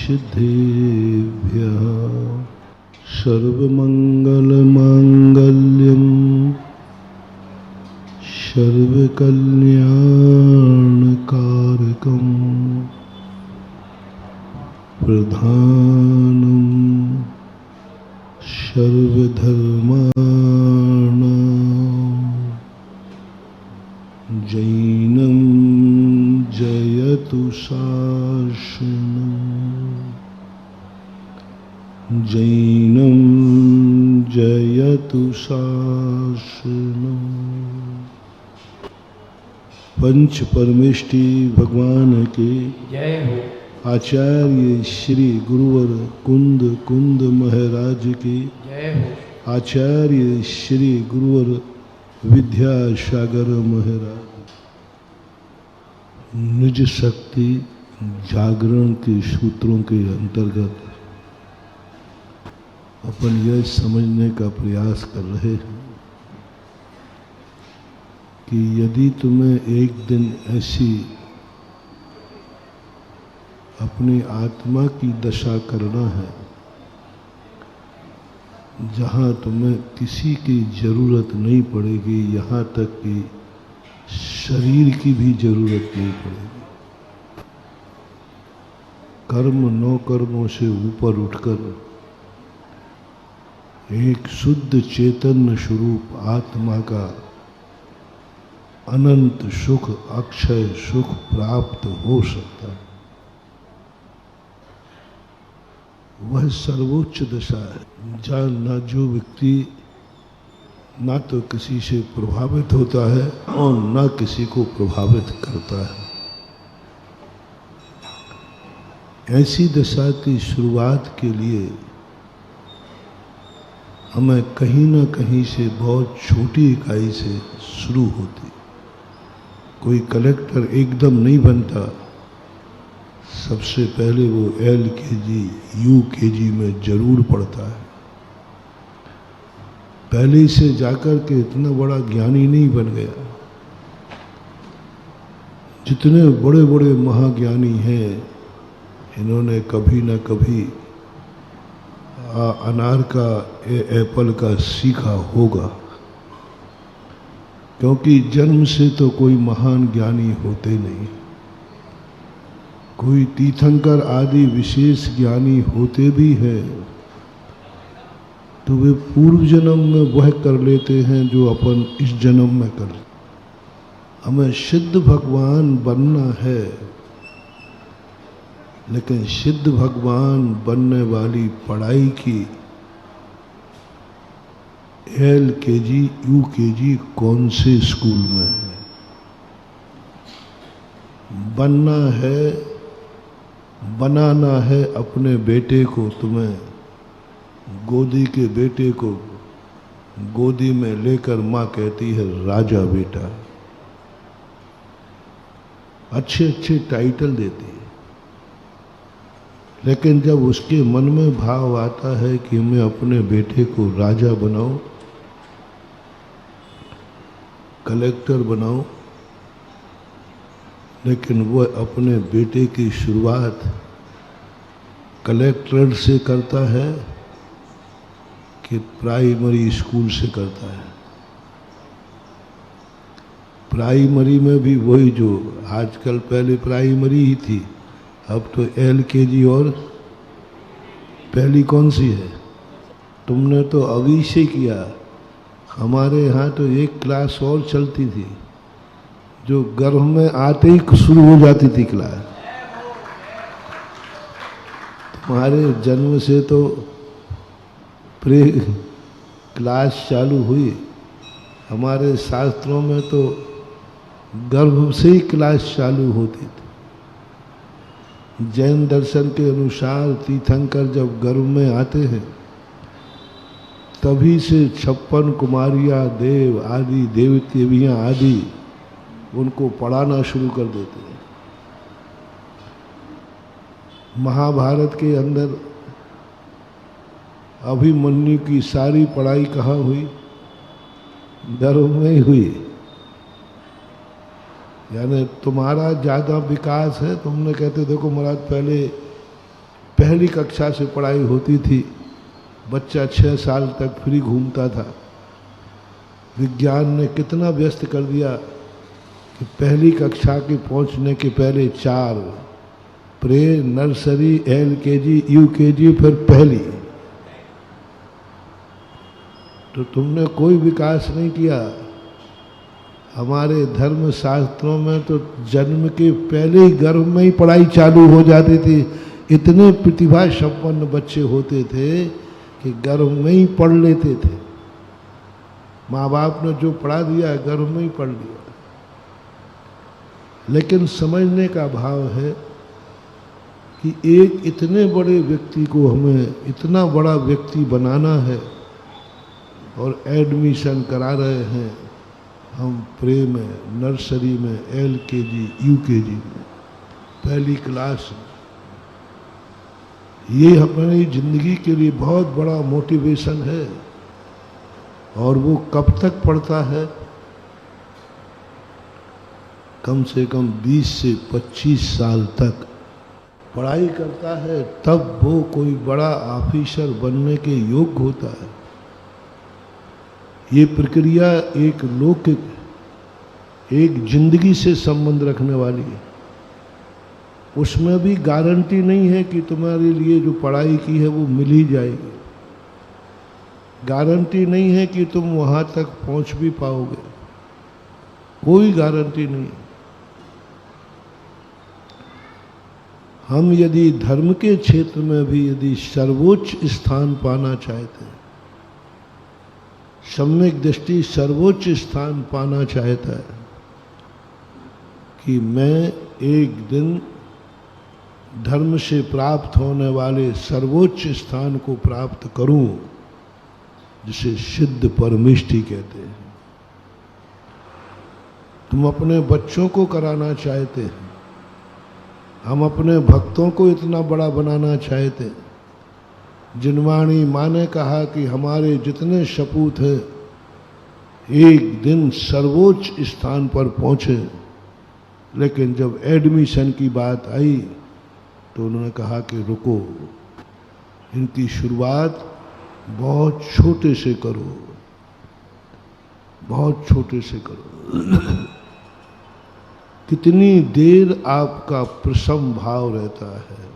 सिद्धिभ्यः सर्वमंगलमांगल्यं सर्वकल्याणकारकं प्रधानं सर्वधर्माणां जैनं जयतु शासनम् जैनं जयतु शासनम्। पंच परमेष्टि भगवान के जय हो। आचार्य श्री गुरुवर कुंद कुंद महाराज की जय हो। आचार्य श्री गुरुवर विद्यासागर महाराज। निज शक्ति जागरण के सूत्रों के अंतर्गत अपन यह समझने का प्रयास कर रहे हैं कि यदि तुम्हें एक दिन ऐसी अपनी आत्मा की दशा करना है जहाँ तुम्हें किसी की जरूरत नहीं पड़ेगी, यहाँ तक कि शरीर की भी जरूरत नहीं पड़ेगी। कर्म नौ कर्मों से ऊपर उठकर एक शुद्ध चैतन्य स्वरूप आत्मा का अनंत सुख, अक्षय सुख प्राप्त हो सकता है। वह सर्वोच्च दशा है जहाँ न जो व्यक्ति ना तो किसी से प्रभावित होता है और न किसी को प्रभावित करता है। ऐसी दशा की शुरुआत के लिए हमें कहीं ना कहीं से बहुत छोटी इकाई से शुरू होती। कोई कलेक्टर एकदम नहीं बनता, सबसे पहले वो LKG UKG में जरूर पढ़ता है। पहले से जाकर के इतना बड़ा ज्ञानी नहीं बन गया। जितने बड़े बड़े महाज्ञानी हैं इन्होंने कभी ना कभी अनार का एप्पल का सीखा होगा, क्योंकि जन्म से तो कोई महान ज्ञानी होते नहीं। कोई तीर्थंकर आदि विशेष ज्ञानी होते भी हैं तो वे पूर्व जन्म में वह कर लेते हैं जो अपन इस जन्म में कर। हमें सिद्ध भगवान बनना है, लेकिन सिद्ध भगवान बनने वाली पढ़ाई की LKG UKG कौन से स्कूल में है? बनना है, बनाना है अपने बेटे को। तुम्हें गोदी के बेटे को गोदी में लेकर माँ कहती है राजा बेटा। अच्छे अच्छे टाइटल देती है, लेकिन जब उसके मन में भाव आता है कि मैं अपने बेटे को राजा बनाऊं, कलेक्टर बनाऊं, लेकिन वह अपने बेटे की शुरुआत कलेक्ट्रेट से करता है कि प्राइमरी स्कूल से करता है। प्राइमरी में भी वही जो आजकल, पहले प्राइमरी ही थी, अब तो LKG और पहली कौन सी है? तुमने तो अभी से किया। हमारे यहाँ तो एक क्लास और चलती थी जो गर्भ में आते ही शुरू हो जाती थी क्लास। तुम्हारे जन्म से तो प्रे क्लास चालू हुई। हमारे शास्त्रों में तो गर्भ से ही क्लास चालू होती थी। जैन दर्शन के अनुसार तीर्थंकर जब गर्भ में आते हैं तभी से 56 कुमारियाँ, देव आदि देवदेवियाँ आदि उनको पढ़ाना शुरू कर देते हैं। महाभारत के अंदर अभिमन्यु की सारी पढ़ाई कहाँ हुई? गर्भ में ही हुई। यानी तुम्हारा ज़्यादा विकास है। तुमने कहते देखो महाराज पहली कक्षा से पढ़ाई होती थी, बच्चा 6 साल तक फ्री घूमता था। विज्ञान ने कितना व्यस्त कर दिया कि पहली कक्षा के पहुंचने के पहले 4 प्रे, नर्सरी, LKG, UKG, फिर पहली। तो तुमने कोई विकास नहीं किया। हमारे धर्म शास्त्रों में तो जन्म के पहले ही गर्भ में ही पढ़ाई चालू हो जाती थी। इतने प्रतिभा संपन्न बच्चे होते थे कि गर्भ में ही पढ़ लेते थे। माँ बाप ने जो पढ़ा दिया गर्भ में ही पढ़ लिया। लेकिन समझने का भाव है कि एक इतने बड़े व्यक्ति को हमें इतना बड़ा व्यक्ति बनाना है और एडमिशन करा रहे हैं हम प्रे में, नर्सरी में, LKG, UKG में, पहली क्लास में। ये हमारी जिंदगी के लिए बहुत बड़ा मोटिवेशन है। और वो कब तक पढ़ता है? कम से कम 20 से 25 साल तक पढ़ाई करता है, तब वो कोई बड़ा ऑफिसर बनने के योग्य होता है। ये प्रक्रिया एक लौकिक, एक जिंदगी से संबंध रखने वाली है। उसमें भी गारंटी नहीं है कि तुम्हारे लिए जो पढ़ाई की है वो मिल ही जाएगी। गारंटी नहीं है कि तुम वहां तक पहुंच भी पाओगे, कोई गारंटी नहीं। हम यदि धर्म के क्षेत्र में भी यदि सर्वोच्च स्थान पाना चाहते हैं, सम्यक दृष्टि सर्वोच्च स्थान पाना चाहता है कि मैं एक दिन धर्म से प्राप्त होने वाले सर्वोच्च स्थान को प्राप्त करूं, जिसे सिद्ध परमिष्टि कहते हैं। तुम अपने बच्चों को कराना चाहते हैं, हम अपने भक्तों को इतना बड़ा बनाना चाहते हैं। जिनवाणी माँ ने कहा कि हमारे जितने सपूत हैं एक दिन सर्वोच्च स्थान पर पहुंचे, लेकिन जब एडमिशन की बात आई तो उन्होंने कहा कि रुको, इनकी शुरुआत बहुत छोटे से करो, बहुत छोटे से करो। कितनी देर आपका प्रसम भाव रहता है,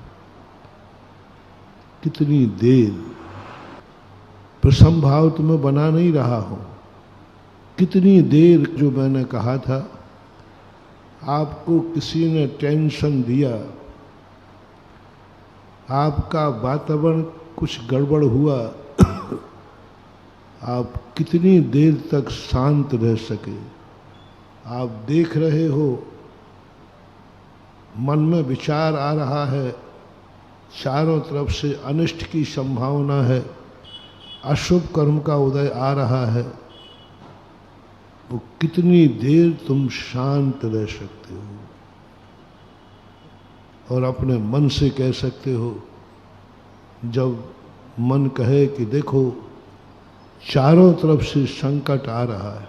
कितनी देर प्रसम भाव तो मैं बना नहीं रहा हूं। कितनी देर, जो मैंने कहा था, आपको किसी ने टेंशन दिया, आपका वातावरण कुछ गड़बड़ हुआ, आप कितनी देर तक शांत रह सके। आप देख रहे हो मन में विचार आ रहा है, चारों तरफ से अनिष्ट की संभावना है, अशुभ कर्म का उदय आ रहा है, वो कितनी देर तुम शांत रह सकते हो और अपने मन से कह सकते हो। जब मन कहे कि देखो चारों तरफ से संकट आ रहा है,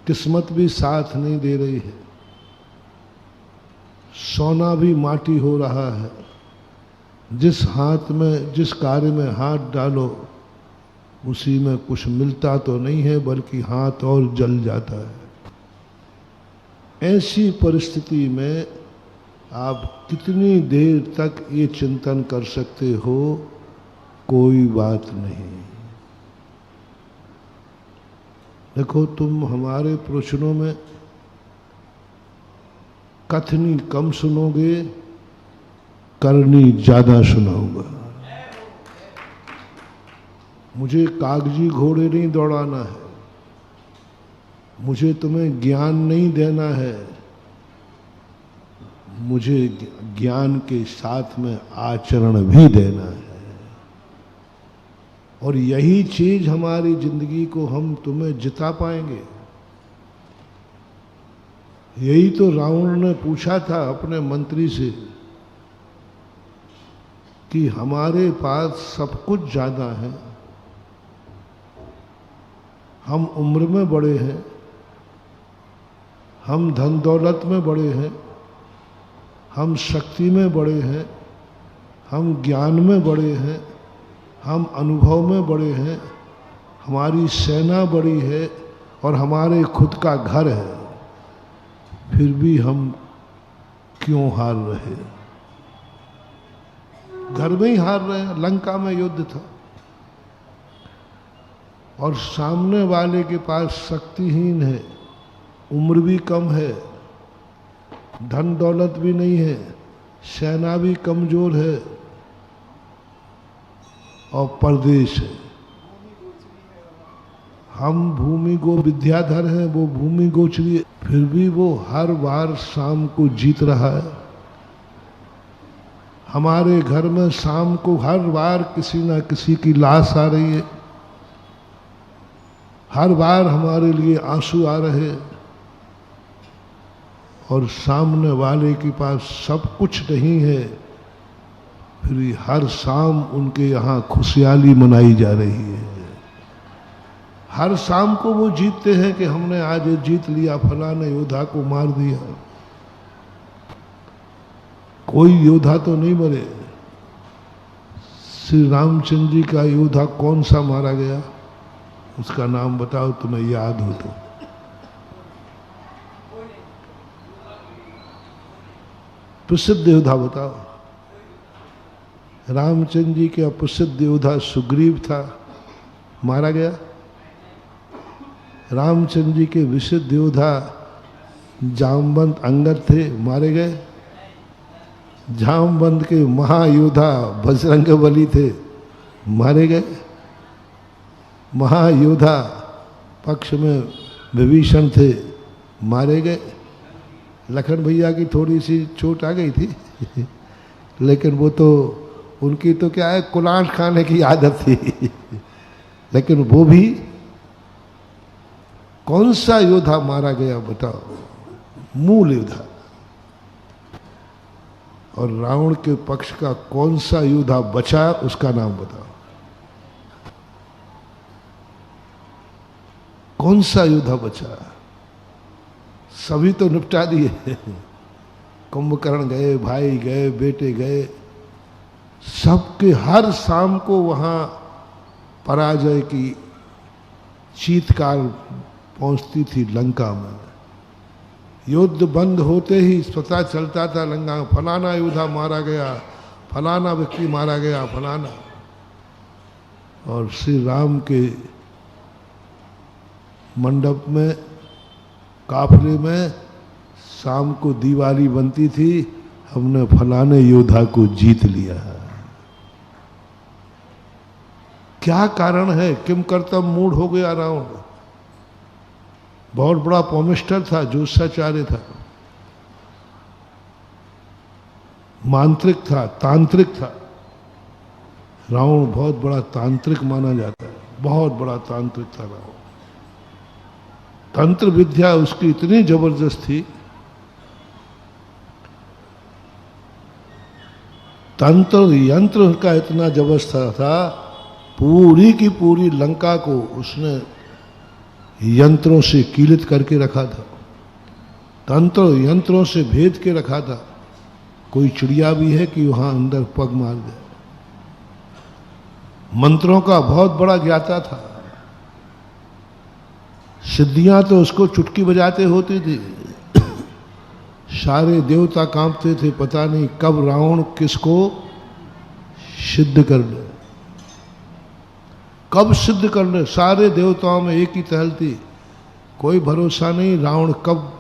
किस्मत भी साथ नहीं दे रही है, सोना भी माटी हो रहा है, जिस हाथ में, जिस कार्य में हाथ डालो उसी में कुछ मिलता तो नहीं है, बल्कि हाथ और जल जाता है। ऐसी परिस्थिति में आप कितनी देर तक ये चिंतन कर सकते हो? कोई बात नहीं। देखो, तुम हमारे प्रवचनों में कथनी कम सुनोगे, करनी ज्यादा सुनाऊंगा। मुझे कागजी घोड़े नहीं दौड़ाना है, मुझे तुम्हें ज्ञान नहीं देना है, मुझे ज्ञान के साथ में आचरण भी देना है। और यही चीज हमारी जिंदगी को हम तुम्हें जिता पाएंगे। यही तो रावण ने पूछा था अपने मंत्री से कि हमारे पास सब कुछ ज्यादा है, हम उम्र में बड़े हैं, हम धन दौलत में बड़े हैं, हम शक्ति में बड़े हैं, हम ज्ञान में बड़े हैं, हम अनुभव में बड़े हैं, हमारी सेना बड़ी है और हमारे खुद का घर है, फिर भी हम क्यों हार रहे? घर में ही हार रहे हैं। लंका में युद्ध था और सामने वाले के पास शक्तिहीन है, उम्र भी कम है, धन दौलत भी नहीं है, सेना भी कमजोर है और परदेश है। हम भूमि गो विद्याधर हैं, वो भूमि गोचरी है, फिर भी वो हर बार शाम को जीत रहा है। हमारे घर में शाम को हर बार किसी ना किसी की लाश आ रही है, हर बार हमारे लिए आंसू आ रहे हैं और सामने वाले के पास सब कुछ नहीं है, फिर भी हर शाम उनके यहाँ खुशहाली मनाई जा रही है। हर शाम को वो जीतते हैं कि हमने आज जीत लिया, फलाने योद्धा को मार दिया। कोई योद्धा तो नहीं मरे। श्री रामचंद्र जी का योद्धा कौन सा मारा गया, उसका नाम बताओ, तुम्हें याद हो तो। प्रसिद्ध योद्धा बताओ। रामचंद्र जी के प्रसिद्ध योद्धा सुग्रीव था, मारा गया। रामचंद्र जी के विशुद्ध योद्धा जामवंत अंगद थे, मारे गए। जामवंत के महायोद्धा बजरंगबली थे, मारे गए। महायोद्धा पक्ष में विभीषण थे, मारे गए। लखन भैया की थोड़ी सी चोट आ गई थी लेकिन वो तो उनकी तो क्या है, कुलांट खाने की आदत थी लेकिन वो भी, कौन सा योद्धा मारा गया बताओ? मूल योद्धा। और रावण के पक्ष का कौन सा योद्धा बचा, उसका नाम बताओ। कौन सा योद्धा बचा? सभी तो निपटा दिए कुंभकर्ण गए, भाई गए, बेटे गए, सबके हर शाम को वहां पराजय की चीत्कार पहुंचती थी लंका में। युद्ध बंद होते ही पता चलता था लंका में फलाना योद्धा मारा गया, फलाना व्यक्ति मारा गया, फलाना। और श्री राम के मंडप में, काफले में शाम को दिवाली बनती थी, हमने फलाने योद्धा को जीत लिया है। क्या कारण है? किम कर्तव्य मूड हो गया रावण। बहुत बड़ा पौमिस्टर था, ज्योतिषाचार्य था, मांत्रिक था, तांत्रिक था। रावण बहुत बड़ा तांत्रिक माना जाता है, बहुत बड़ा तांत्रिक था रावण। तंत्र विद्या उसकी इतनी जबरदस्त थी, तंत्र यंत्र का इतना जबरदस्त था, पूरी की पूरी लंका को उसने यंत्रों से कीलित करके रखा था, तंत्र यंत्रों से भेद के रखा था। कोई चिड़िया भी है कि वहां अंदर पग मार जाए। मंत्रों का बहुत बड़ा ज्ञाता था, सिद्धियां तो उसको चुटकी बजाते होती थी। सारे देवता कांपते थे, पता नहीं कब रावण किसको सिद्ध कर ले, कब सिद्ध कर ले। सारे देवताओं में एक ही टहल थी, कोई भरोसा नहीं रावण कब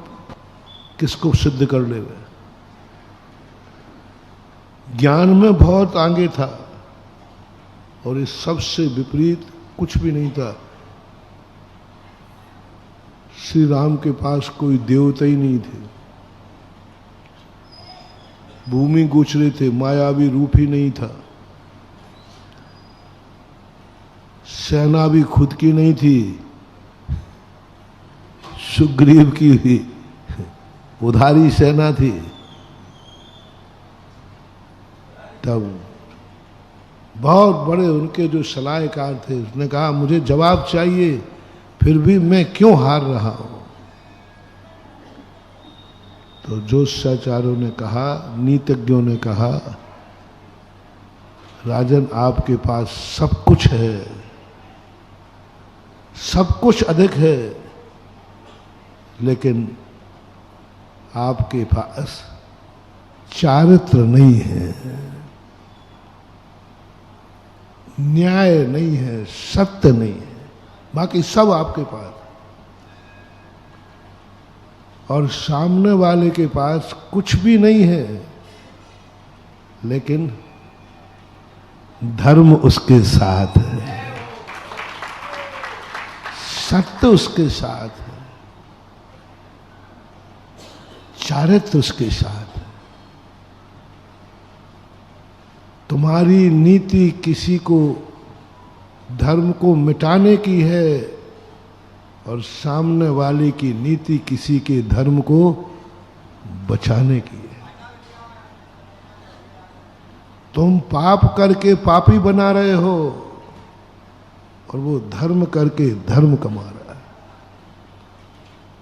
किसको सिद्ध कर ले। ज्ञान में बहुत आगे था और इस सबसे विपरीत कुछ भी नहीं था। श्री राम के पास कोई देवता ही नहीं थे, भूमि गोचरे थे, मायावी रूप ही नहीं था, सेना भी खुद की नहीं थी, सुग्रीव की भी उधारी सेना थी। तब बहुत बड़े उनके जो सलाहकार थे, उसने कहा मुझे जवाब चाहिए, फिर भी मैं क्यों हार रहा हूं? तो ज्योतिषाचार्यों ने कहा, नीतिज्ञों ने कहा, राजन, आपके पास सब कुछ है, सब कुछ अधिक है, लेकिन आपके पास चारित्र नहीं है, न्याय नहीं है, सत्य नहीं है। बाकी सब आपके पास, और सामने वाले के पास कुछ भी नहीं है, लेकिन धर्म उसके साथ है, सत्य उसके साथ है, चारित्र उसके साथ है। तुम्हारी नीति किसी को धर्म को मिटाने की है, और सामने वाले की नीति किसी के धर्म को बचाने की है। तुम पाप करके पापी बना रहे हो, और वो धर्म करके धर्म कमा रहा है।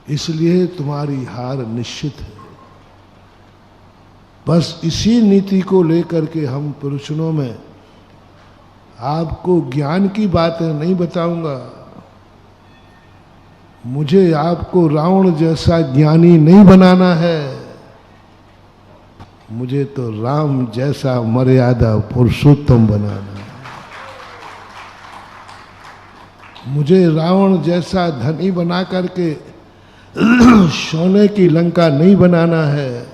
इसलिए तुम्हारी हार निश्चित है। बस इसी नीति को लेकर के हम प्रवचनों में आपको ज्ञान की बातें नहीं बताऊंगा। मुझे आपको रावण जैसा ज्ञानी नहीं बनाना है, मुझे तो राम जैसा मर्यादा पुरुषोत्तम बनाना है। मुझे रावण जैसा धनी बना करके सोने की लंका नहीं बनाना है।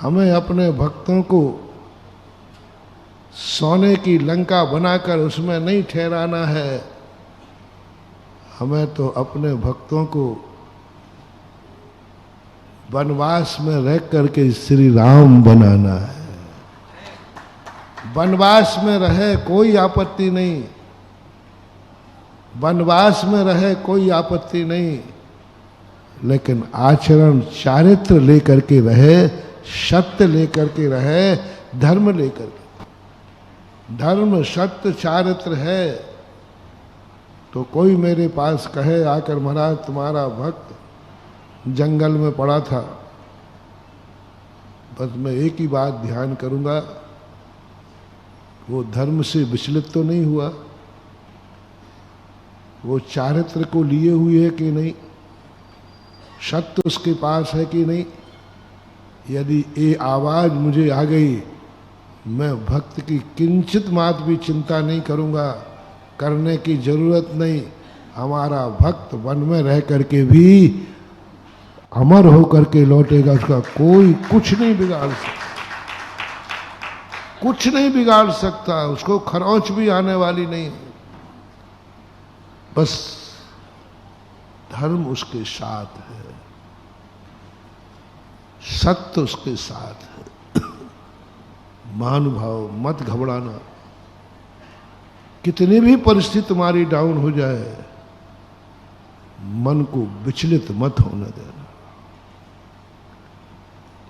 हमें अपने भक्तों को सोने की लंका बनाकर उसमें नहीं ठहराना है। हमें तो अपने भक्तों को वनवास में रह करके श्री राम बनाना है। वनवास में रहे कोई आपत्ति नहीं, वनवास में रहे कोई आपत्ति नहीं, लेकिन आचरण चारित्र लेकर के रहे, सत्य लेकर के रहे, धर्म लेकर के। धर्म सत्य चारित्र है तो कोई मेरे पास कहे आकर, महाराज तुम्हारा भक्त जंगल में पड़ा था, बस मैं एक ही बात ध्यान करूंगा, वो धर्म से विचलित तो नहीं हुआ, वो चारित्र को लिए हुए है कि नहीं, सत्य उसके पास है कि नहीं। यदि ये आवाज मुझे आ गई, मैं भक्त की किंचित मात्र भी चिंता नहीं करूंगा, करने की जरूरत नहीं। हमारा भक्त वन में रह करके भी अमर होकर के लौटेगा, उसका कोई कुछ नहीं बिगाड़ सकता, कुछ नहीं बिगाड़ सकता, उसको खरोंच भी आने वाली नहीं। बस धर्म उसके साथ है, सत्य उसके साथ है। महानुभाव, मत घबराना, कितनी भी परिस्थिति तुम्हारी डाउन हो जाए, मन को विचलित मत होने देना,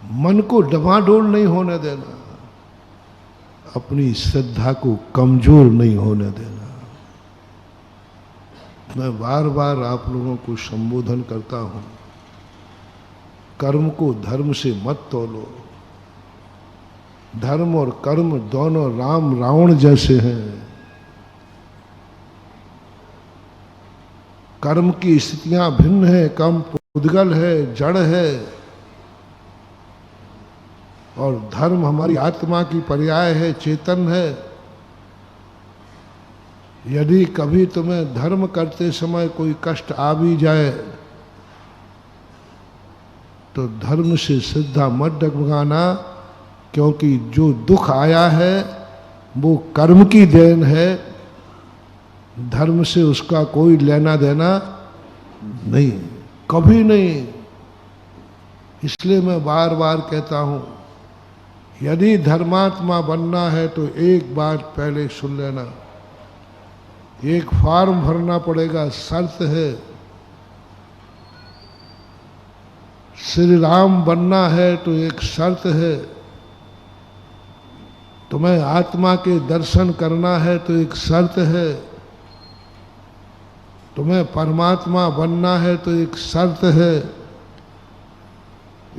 मन को डमाडोल नहीं होने देना, अपनी श्रद्धा को कमजोर नहीं होने देना। मैं बार बार आप लोगों को संबोधन करता हूं, कर्म को धर्म से मत तोलो। धर्म और कर्म दोनों राम रावण जैसे हैं। कर्म की स्थितियां भिन्न है, कर्म उद्गल है, जड़ है, और धर्म हमारी आत्मा की पर्याय है, चेतन है। यदि कभी तुम्हें धर्म करते समय कोई कष्ट आ भी जाए तो धर्म से श्रद्धा मत डगमगाना, क्योंकि जो दुख आया है वो कर्म की देन है, धर्म से उसका कोई लेना देना नहीं, कभी नहीं। इसलिए मैं बार बार कहता हूं, यदि धर्मात्मा बनना है तो एक बात पहले सुन लेना, एक फॉर्म भरना पड़ेगा, शर्त है। श्री राम बनना है तो एक शर्त है, तुम्हें आत्मा के दर्शन करना है तो एक शर्त है, तुम्हें परमात्मा बनना है तो एक शर्त है,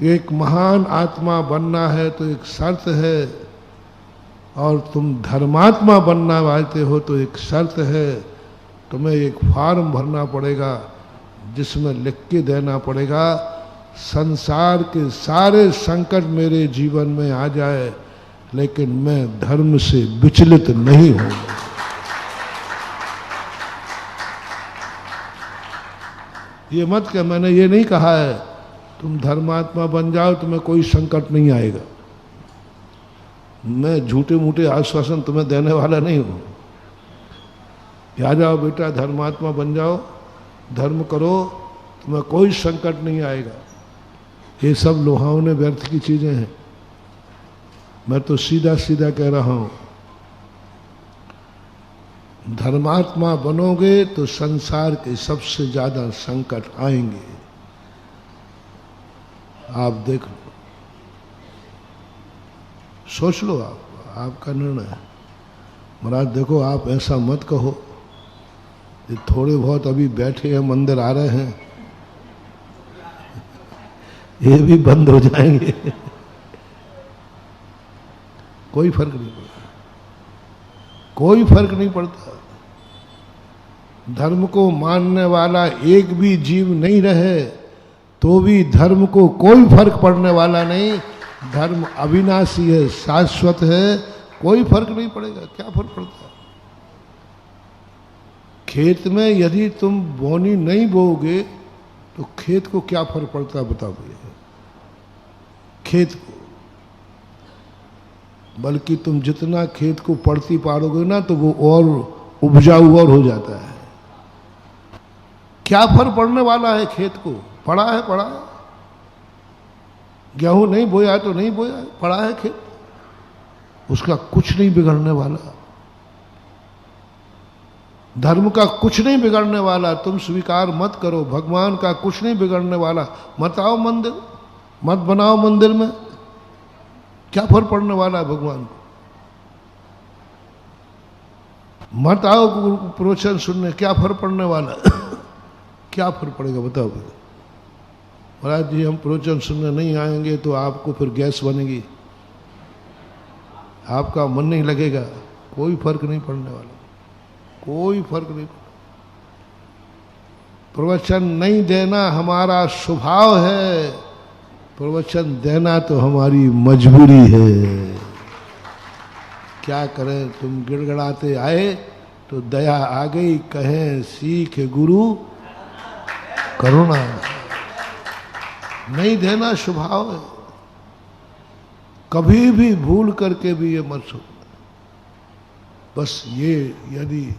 एक महान आत्मा बनना है तो एक शर्त है, और तुम धर्मात्मा बनना चाहते हो तो एक शर्त है, तुम्हें एक फॉर्म भरना पड़ेगा जिसमें लिख के देना पड़ेगा, संसार के सारे संकट मेरे जीवन में आ जाए लेकिन मैं धर्म से विचलित नहीं होऊंगा। ये मत कि मैंने ये नहीं कहा है तुम धर्मात्मा बन जाओ तुम्हें कोई संकट नहीं आएगा। मैं झूठे मूठे आश्वासन तुम्हें देने वाला नहीं हूं। आ जाओ बेटा धर्मात्मा बन जाओ, धर्म करो, तुम्हें कोई संकट नहीं आएगा। ये सब लोहाओं ने व्यर्थ की चीजें हैं। मैं तो सीधा सीधा कह रहा हूं, धर्मात्मा बनोगे तो संसार के सबसे ज्यादा संकट आएंगे। आप देख लो, सोच लो, आपका निर्णय है। महाराज देखो आप ऐसा मत कहो, ये थोड़े बहुत अभी बैठे हैं मंदिर आ रहे हैं, ये भी बंद हो जाएंगे। कोई फर्क नहीं पड़ता, कोई फर्क नहीं पड़ता। धर्म को मानने वाला एक भी जीव नहीं रहे तो भी धर्म को कोई फर्क पड़ने वाला नहीं। धर्म अविनाशी है, शाश्वत है, कोई फर्क नहीं पड़ेगा। क्या फर्क पड़ता है? खेत में यदि तुम बोनी नहीं बोओगे तो खेत को क्या फर्क पड़ता है बताओ भैया? खेत को, बल्कि तुम जितना खेत को पड़ती पाड़ोगे ना तो वो और उपजाऊ और हो जाता है। क्या फर्क पड़ने वाला है खेत को? पड़ा है पड़ा है। गेहूं नहीं बोया तो नहीं बोया, पड़ा है खेत, उसका कुछ नहीं बिगड़ने वाला। धर्म का कुछ नहीं बिगड़ने वाला, तुम स्वीकार मत करो। भगवान का कुछ नहीं बिगड़ने वाला, मत आओ मंदिर, मत बनाओ मंदिर में, क्या फर्क पड़ने वाला है भगवान को? मत आओ प्रवचन सुनने, क्या फर्क पड़ने वाला है? क्या फर्क पड़ेगा बताओ? महाराज जी हम प्रवचन सुनने नहीं आएंगे तो आपको फिर गैस बनेगी, आपका मन नहीं लगेगा। कोई फर्क नहीं पड़ने वाला, कोई फर्क नहीं। प्रवचन नहीं देना हमारा स्वभाव है, प्रवचन देना तो हमारी मजबूरी है। क्या करें, तुम गिड़गड़ाते आए तो दया आ गई, कहें सीख गुरु करुणा। नहीं देना स्वभाव है, कभी भी भूल करके भी ये मत सोचना। बस ये, यदि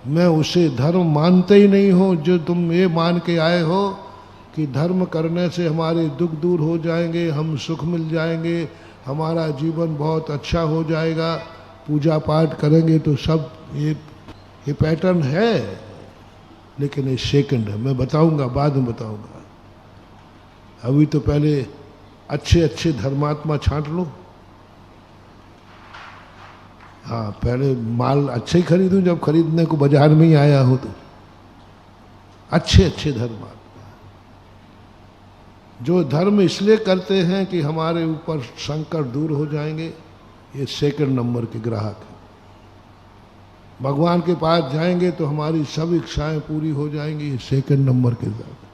मैं उसे धर्म मानते ही नहीं हो जो तुम ये मान के आए हो कि धर्म करने से हमारे दुख दूर हो जाएंगे, हम सुख मिल जाएंगे, हमारा जीवन बहुत अच्छा हो जाएगा, पूजा पाठ करेंगे तो सब ये पैटर्न है। लेकिन ये सेकंड है, मैं बताऊंगा, बाद में बताऊंगा। अभी तो पहले अच्छे अच्छे धर्मात्मा छांट लो। हाँ, पहले माल अच्छे ही खरीदूं, जब खरीदने को बाजार में ही आया हो तो। अच्छे अच्छे धर्मात्मा जो धर्म इसलिए करते हैं कि हमारे ऊपर संकट दूर हो जाएंगे, ये सेकंड नंबर के ग्राहक हैं। भगवान के पास जाएंगे तो हमारी सब इच्छाएं पूरी हो जाएंगी, ये सेकंड नंबर के ग्राहक।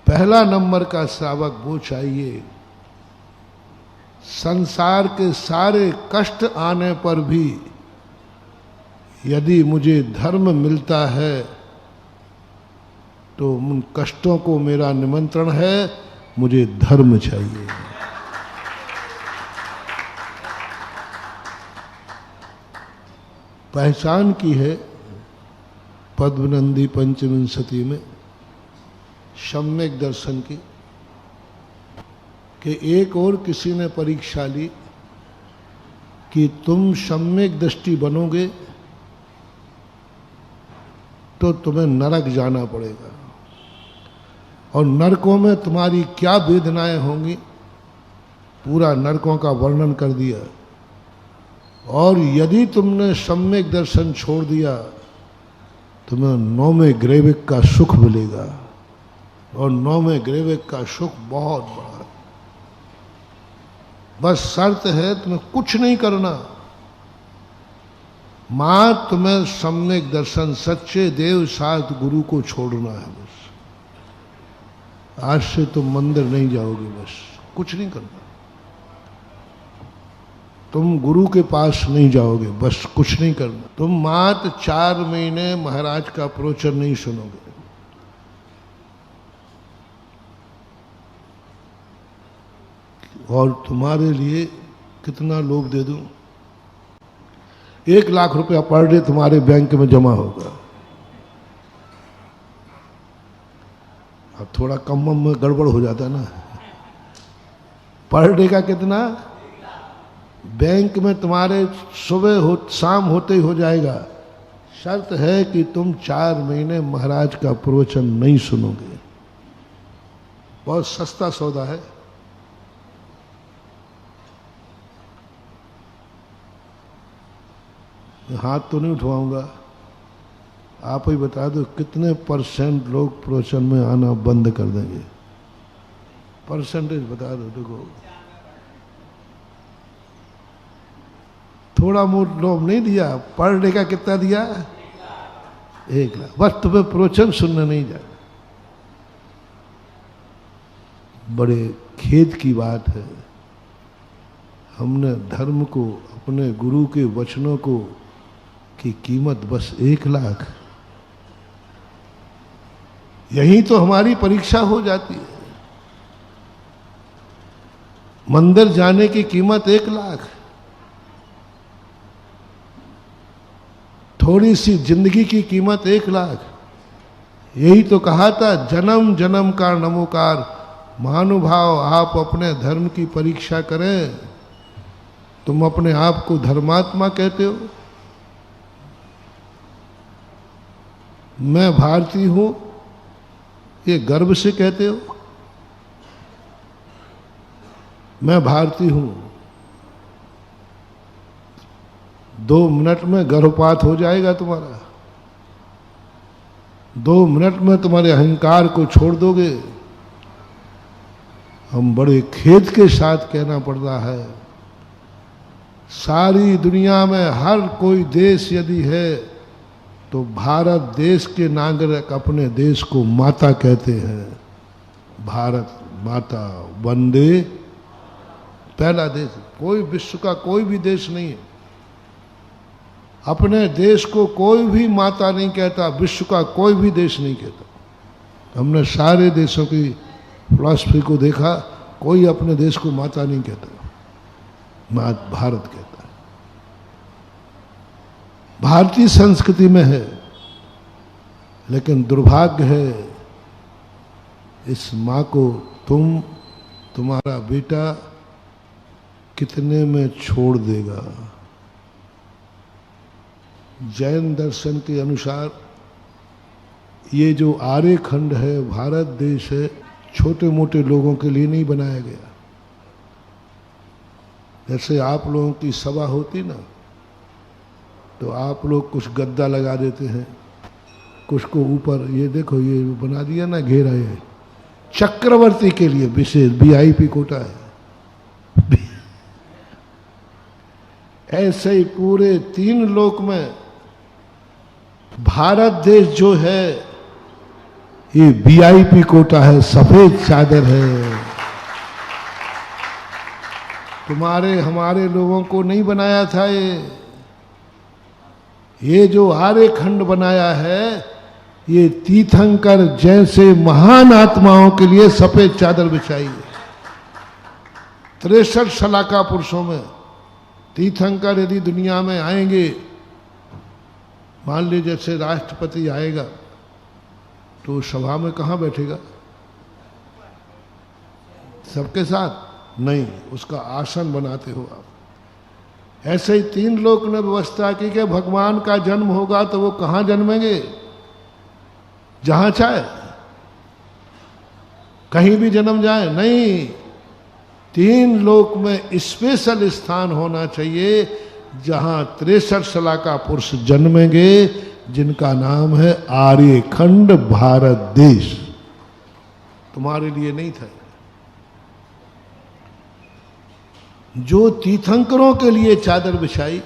पहला नंबर का श्रावक वो चाहिए, संसार के सारे कष्ट आने पर भी यदि मुझे धर्म मिलता है तो उन कष्टों को मेरा निमंत्रण है, मुझे धर्म चाहिए। पहचान की है पद्मनंदी पंचविंशति में सम्यक दर्शन की, कि एक और किसी ने परीक्षा ली कि तुम सम्यक दृष्टि बनोगे तो तुम्हें नरक जाना पड़ेगा, और नरकों में तुम्हारी क्या वेदनाएं होंगी, पूरा नरकों का वर्णन कर दिया। और यदि तुमने सम्यक दर्शन छोड़ दिया तुम्हें नौवें ग्रेविक का सुख मिलेगा, और नौवें ग्रेविक का सुख बहुत बड़ा है। बस शर्त है तुम्हें कुछ नहीं करना, मां तुम्हें सम्यक दर्शन सच्चे देव साथ गुरु को छोड़ना है। बस आज से तुम मंदिर नहीं जाओगे, बस कुछ नहीं करना। तुम गुरु के पास नहीं जाओगे, बस कुछ नहीं करना। तुम मात्र 4 महीने महाराज का प्रवचन नहीं सुनोगे। और तुम्हारे लिए कितना लोभ दे दूं? 1 लाख रुपया पर डे तुम्हारे बैंक में जमा होगा। अब थोड़ा कम में गड़बड़ हो जाता है ना। पर डे का कितना? बैंक में तुम्हारे सुबह हो शाम होते ही हो जाएगा। शर्त है कि तुम 4 महीने महाराज का प्रवचन नहीं सुनोगे। बहुत सस्ता सौदा है। हाथ तो नहीं उठवाऊंगा, आप ही बता दो कितने % लोग प्रवचन में आना बंद कर देंगे? परसेंटेज बता दो। देखो थोड़ा मोट लोभ नहीं दिया, पर डे का कितना दिया? 1 लाख। बस तुम्हें प्रवचन सुनने नहीं जाना। बड़े खेद की बात है, हमने धर्म को, अपने गुरु के वचनों को की कीमत बस 1 लाख। यही तो हमारी परीक्षा हो जाती है। मंदिर जाने की कीमत 1 लाख। थोड़ी सी जिंदगी की कीमत 1 लाख। यही तो कहा था, जन्म जन्म का नमोकार। महानुभाव, आप अपने धर्म की परीक्षा करें। तुम अपने आप को धर्मात्मा कहते हो। मैं भारतीय हूं ये गर्व से कहते हो। मैं भारतीय हूं, 2 मिनट में गर्भपात हो जाएगा तुम्हारा। 2 मिनट में तुम्हारे अहंकार को छोड़ दोगे। हम बड़े खेद के साथ कहना पड़ रहा है, सारी दुनिया में हर कोई देश यदि है तो भारत देश के नागरिक अपने देश को माता कहते हैं। भारत माता, वंदे। पहला देश, कोई विश्व का कोई भी देश नहीं है अपने देश को कोई भी माता नहीं कहता। विश्व का कोई भी देश नहीं कहता। हमने सारे देशों की फिलॉसफी को देखा, कोई अपने देश को माता नहीं कहता, भारत कहता है। भारतीय संस्कृति में है, लेकिन दुर्भाग्य है इस माँ को तुम्हारा बेटा कितने में छोड़ देगा। जैन दर्शन के अनुसार ये जो आर्य खंड है, भारत देश है, छोटे मोटे लोगों के लिए नहीं बनाया गया। जैसे आप लोगों की सभा होती ना, तो आप लोग कुछ गद्दा लगा देते हैं, कुछ को ऊपर ये देखो ये बना दिया ना घेरा, ये चक्रवर्ती के लिए विशेष VIP कोटा है। ऐसे ही पूरे 3 लोक में भारत देश जो है ये VIP कोटा है, सफेद चादर है। तुम्हारे हमारे लोगों को नहीं बनाया था ये जो आर्य खंड बनाया है, ये तीर्थंकर जैसे महान आत्माओं के लिए सफेद चादर बिछाई है। 63 शलाका पुरुषों में तीर्थंकर यदि दुनिया में आएंगे, मान लीजिए जैसे राष्ट्रपति आएगा तो सभा में कहाँ बैठेगा? सबके साथ नहीं, उसका आसन बनाते हो आप। ऐसे ही 3 लोक ने व्यवस्था की कि भगवान का जन्म होगा तो वो कहाँ जन्मेंगे? जहां चाहे, कहीं भी जन्म जाए नहीं। 3 लोक में स्पेशल स्थान होना चाहिए जहां 63 शलाका पुरुष जन्मेंगे, जिनका नाम है आर्यखंड भारत देश। तुम्हारे लिए नहीं था। जो तीर्थंकरों के लिए चादर बिछाई।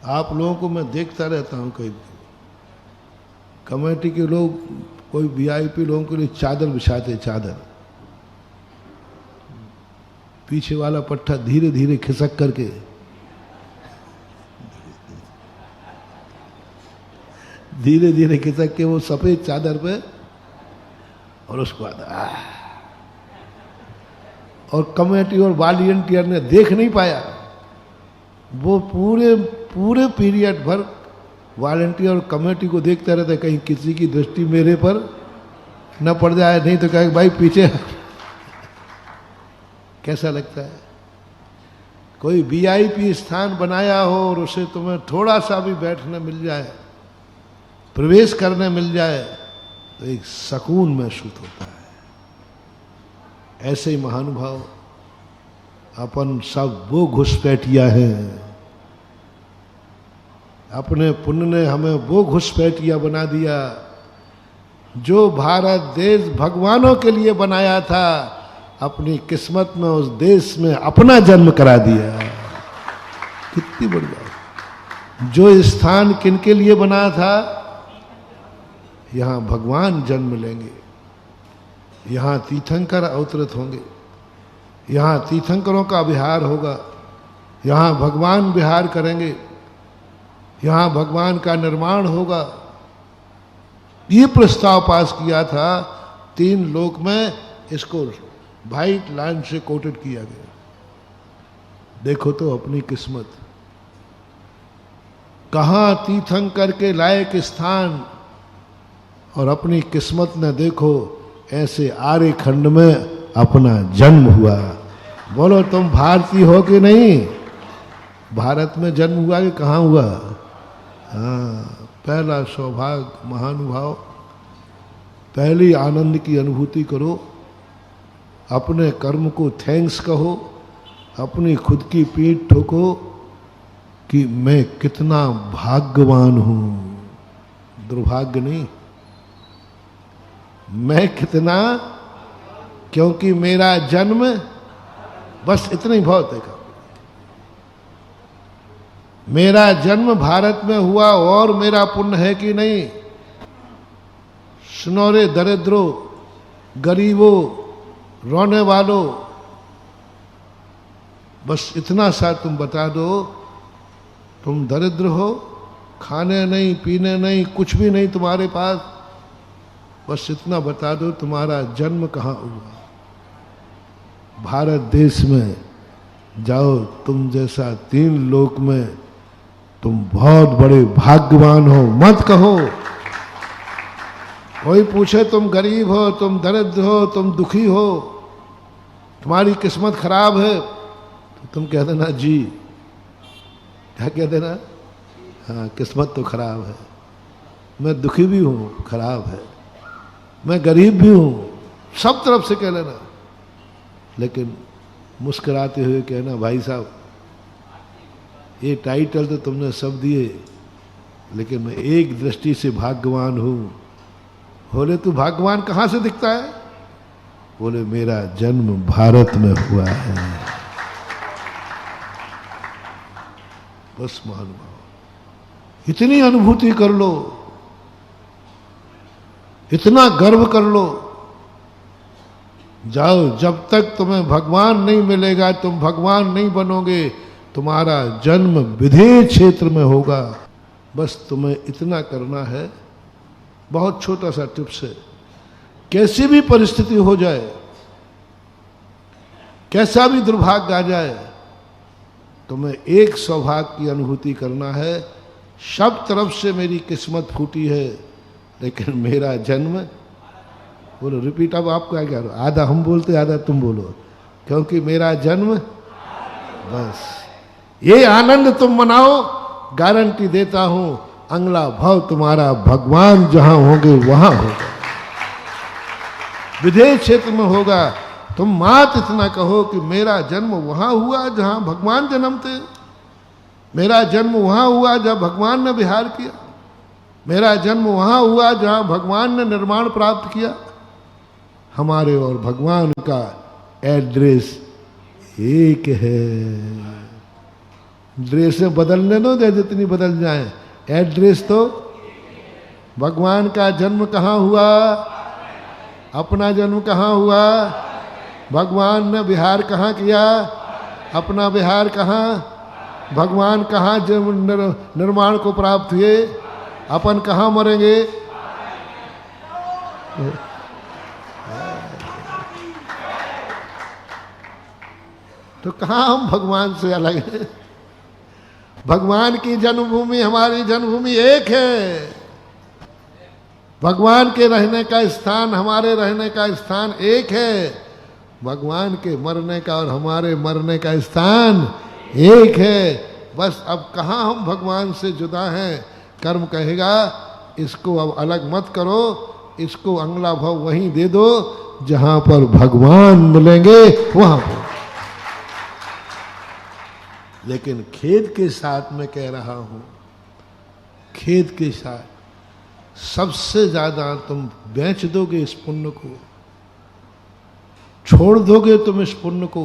आप लोगों को मैं देखता रहता हूं, कई कमेटी के लोग कोई वीआईपी लोगों के लिए चादर बिछाते, चादर पीछे वाला पट्टा धीरे धीरे खिसक करके धीरे धीरे खिसक के वो सफेद चादर पे, और उसके बाद और कमेटी और वॉलंटियर ने देख नहीं पाया। वो पूरे पूरे पीरियड भर वॉलंटियर और कमेटी को देखता रहता है, कहीं किसी की दृष्टि मेरे पर न पड़ जाए, नहीं तो कहे भाई पीछे। कैसा लगता है? कोई वीआईपी स्थान बनाया हो और उसे तुम्हें थोड़ा सा भी बैठने मिल जाए, प्रवेश करने मिल जाए, तो एक सुकून महसूस होता है। ऐसे ही महानुभाव अपन सब वो घुसपैठिया हैं, अपने पुण्य ने हमें वो घुसपैठिया बना दिया। जो भारत देश भगवानों के लिए बनाया था, अपनी किस्मत में उस देश में अपना जन्म करा दिया। कितनी बड़ी बात। जो स्थान किनके लिए बना था, यहां भगवान जन्म लेंगे, यहां तीर्थंकर अवतरित होंगे, यहां तीर्थंकरों का विहार होगा, यहां भगवान विहार करेंगे, यहां भगवान का निर्माण होगा। ये प्रस्ताव पास किया था 3 लोक में, इसको व्हाइट लाइन से कोटेड किया गया। देखो तो अपनी किस्मत, कहां तीर्थंकर के लायक स्थान, और अपनी किस्मत ने देखो ऐसे आर्य खंड में अपना जन्म हुआ। बोलो तुम भारतीय हो कि नहीं? भारत में जन्म हुआ कि कहाँ हुआ? हाँ, पहला सौभाग्य महानुभाव। पहली आनंद की अनुभूति करो, अपने कर्म को थैंक्स कहो, अपनी खुद की पीठ ठोको कि मैं कितना भाग्यवान हूं। दुर्भाग्य नहीं, मैं कितना, क्योंकि मेरा जन्म, बस इतना ही बहुत है। मेरा जन्म भारत में हुआ और मेरा पुण्य है कि नहीं? सुनो रे दरिद्रों, गरीबों, रोने वालों, बस इतना सा तुम बता दो, तुम दरिद्र हो, खाने नहीं, पीने नहीं, कुछ भी नहीं तुम्हारे पास, बस इतना बता दो तुम्हारा जन्म कहाँ हुआ। भारत देश में जाओ, तुम जैसा 3 लोक में तुम बहुत बड़े भाग्यवान हो। मत कहो, कोई पूछे तुम गरीब हो, तुम दरिद्र हो, तुम दुखी हो, तुम्हारी किस्मत खराब है, तो तुम कह देना जी, क्या कह देना? हाँ, किस्मत तो खराब है, मैं दुखी भी हूँ, खराब है, मैं गरीब भी हूँ, सब तरफ से कह लेना। लेकिन मुस्कुराते हुए कहना, भाई साहब ये टाइटल तो तुमने सब दिए, लेकिन मैं एक दृष्टि से भाग्यवान हूँ। बोले तू भाग्यवान कहाँ से दिखता है? बोले मेरा जन्म भारत में हुआ है। बस महानुभाव, इतनी अनुभूति कर लो, इतना गर्व कर लो। जाओ, जब तक तुम्हें भगवान नहीं मिलेगा, तुम भगवान नहीं बनोगे। तुम्हारा जन्म विधेय क्षेत्र में होगा। बस तुम्हें इतना करना है, बहुत छोटा सा टिप्स है। कैसी भी परिस्थिति हो जाए, कैसा भी दुर्भाग्य आ जाए, तुम्हें एक सौभाग्य की अनुभूति करना है। सब तरफ से मेरी किस्मत फूटी है, लेकिन मेरा जन्म, बोलो रिपीट, अब आप क्या कह रहे हो? आधा हम बोलते, आधा तुम बोलो। क्योंकि मेरा जन्म, बस ये आनंद तुम मनाओ, गारंटी देता हूं अगला भाव तुम्हारा भगवान जहां होंगे वहां होगा, विधेय क्षेत्र में होगा। तुम मात इतना कहो कि मेरा जन्म वहां हुआ जहां भगवान जन्मते, मेरा जन्म वहां हुआ जहां भगवान ने विहार किया, मेरा जन्म वहां हुआ जहां भगवान ने निर्माण प्राप्त किया। हमारे और भगवान का एड्रेस एक है। ड्रेसें बदलने दो दे जितनी बदल जाए, एड्रेस तो भगवान का जन्म कहाँ हुआ, अपना जन्म कहाँ हुआ, भगवान ने विहार कहाँ किया, अपना विहार कहाँ, भगवान कहाँ निर्माण को प्राप्त हुए, अपन कहाँ मरेंगे। तो कहाँ हम भगवान से अलग हैं। भगवान की जन्मभूमि हमारी जन्मभूमि एक है। भगवान के रहने का स्थान हमारे रहने का स्थान एक है। भगवान के मरने का और हमारे मरने का स्थान एक है। बस अब कहाँ हम भगवान से जुदा हैं। कर्म कहेगा इसको अब अलग मत करो, इसको अगला भाव वहीं दे दो जहां पर भगवान मिलेंगे वहां पर। लेकिन खेद के साथ मैं कह रहा हूं, खेद के साथ सबसे ज्यादा तुम बेच दोगे इस पुण्य को, छोड़ दोगे तुम इस पुण्य को।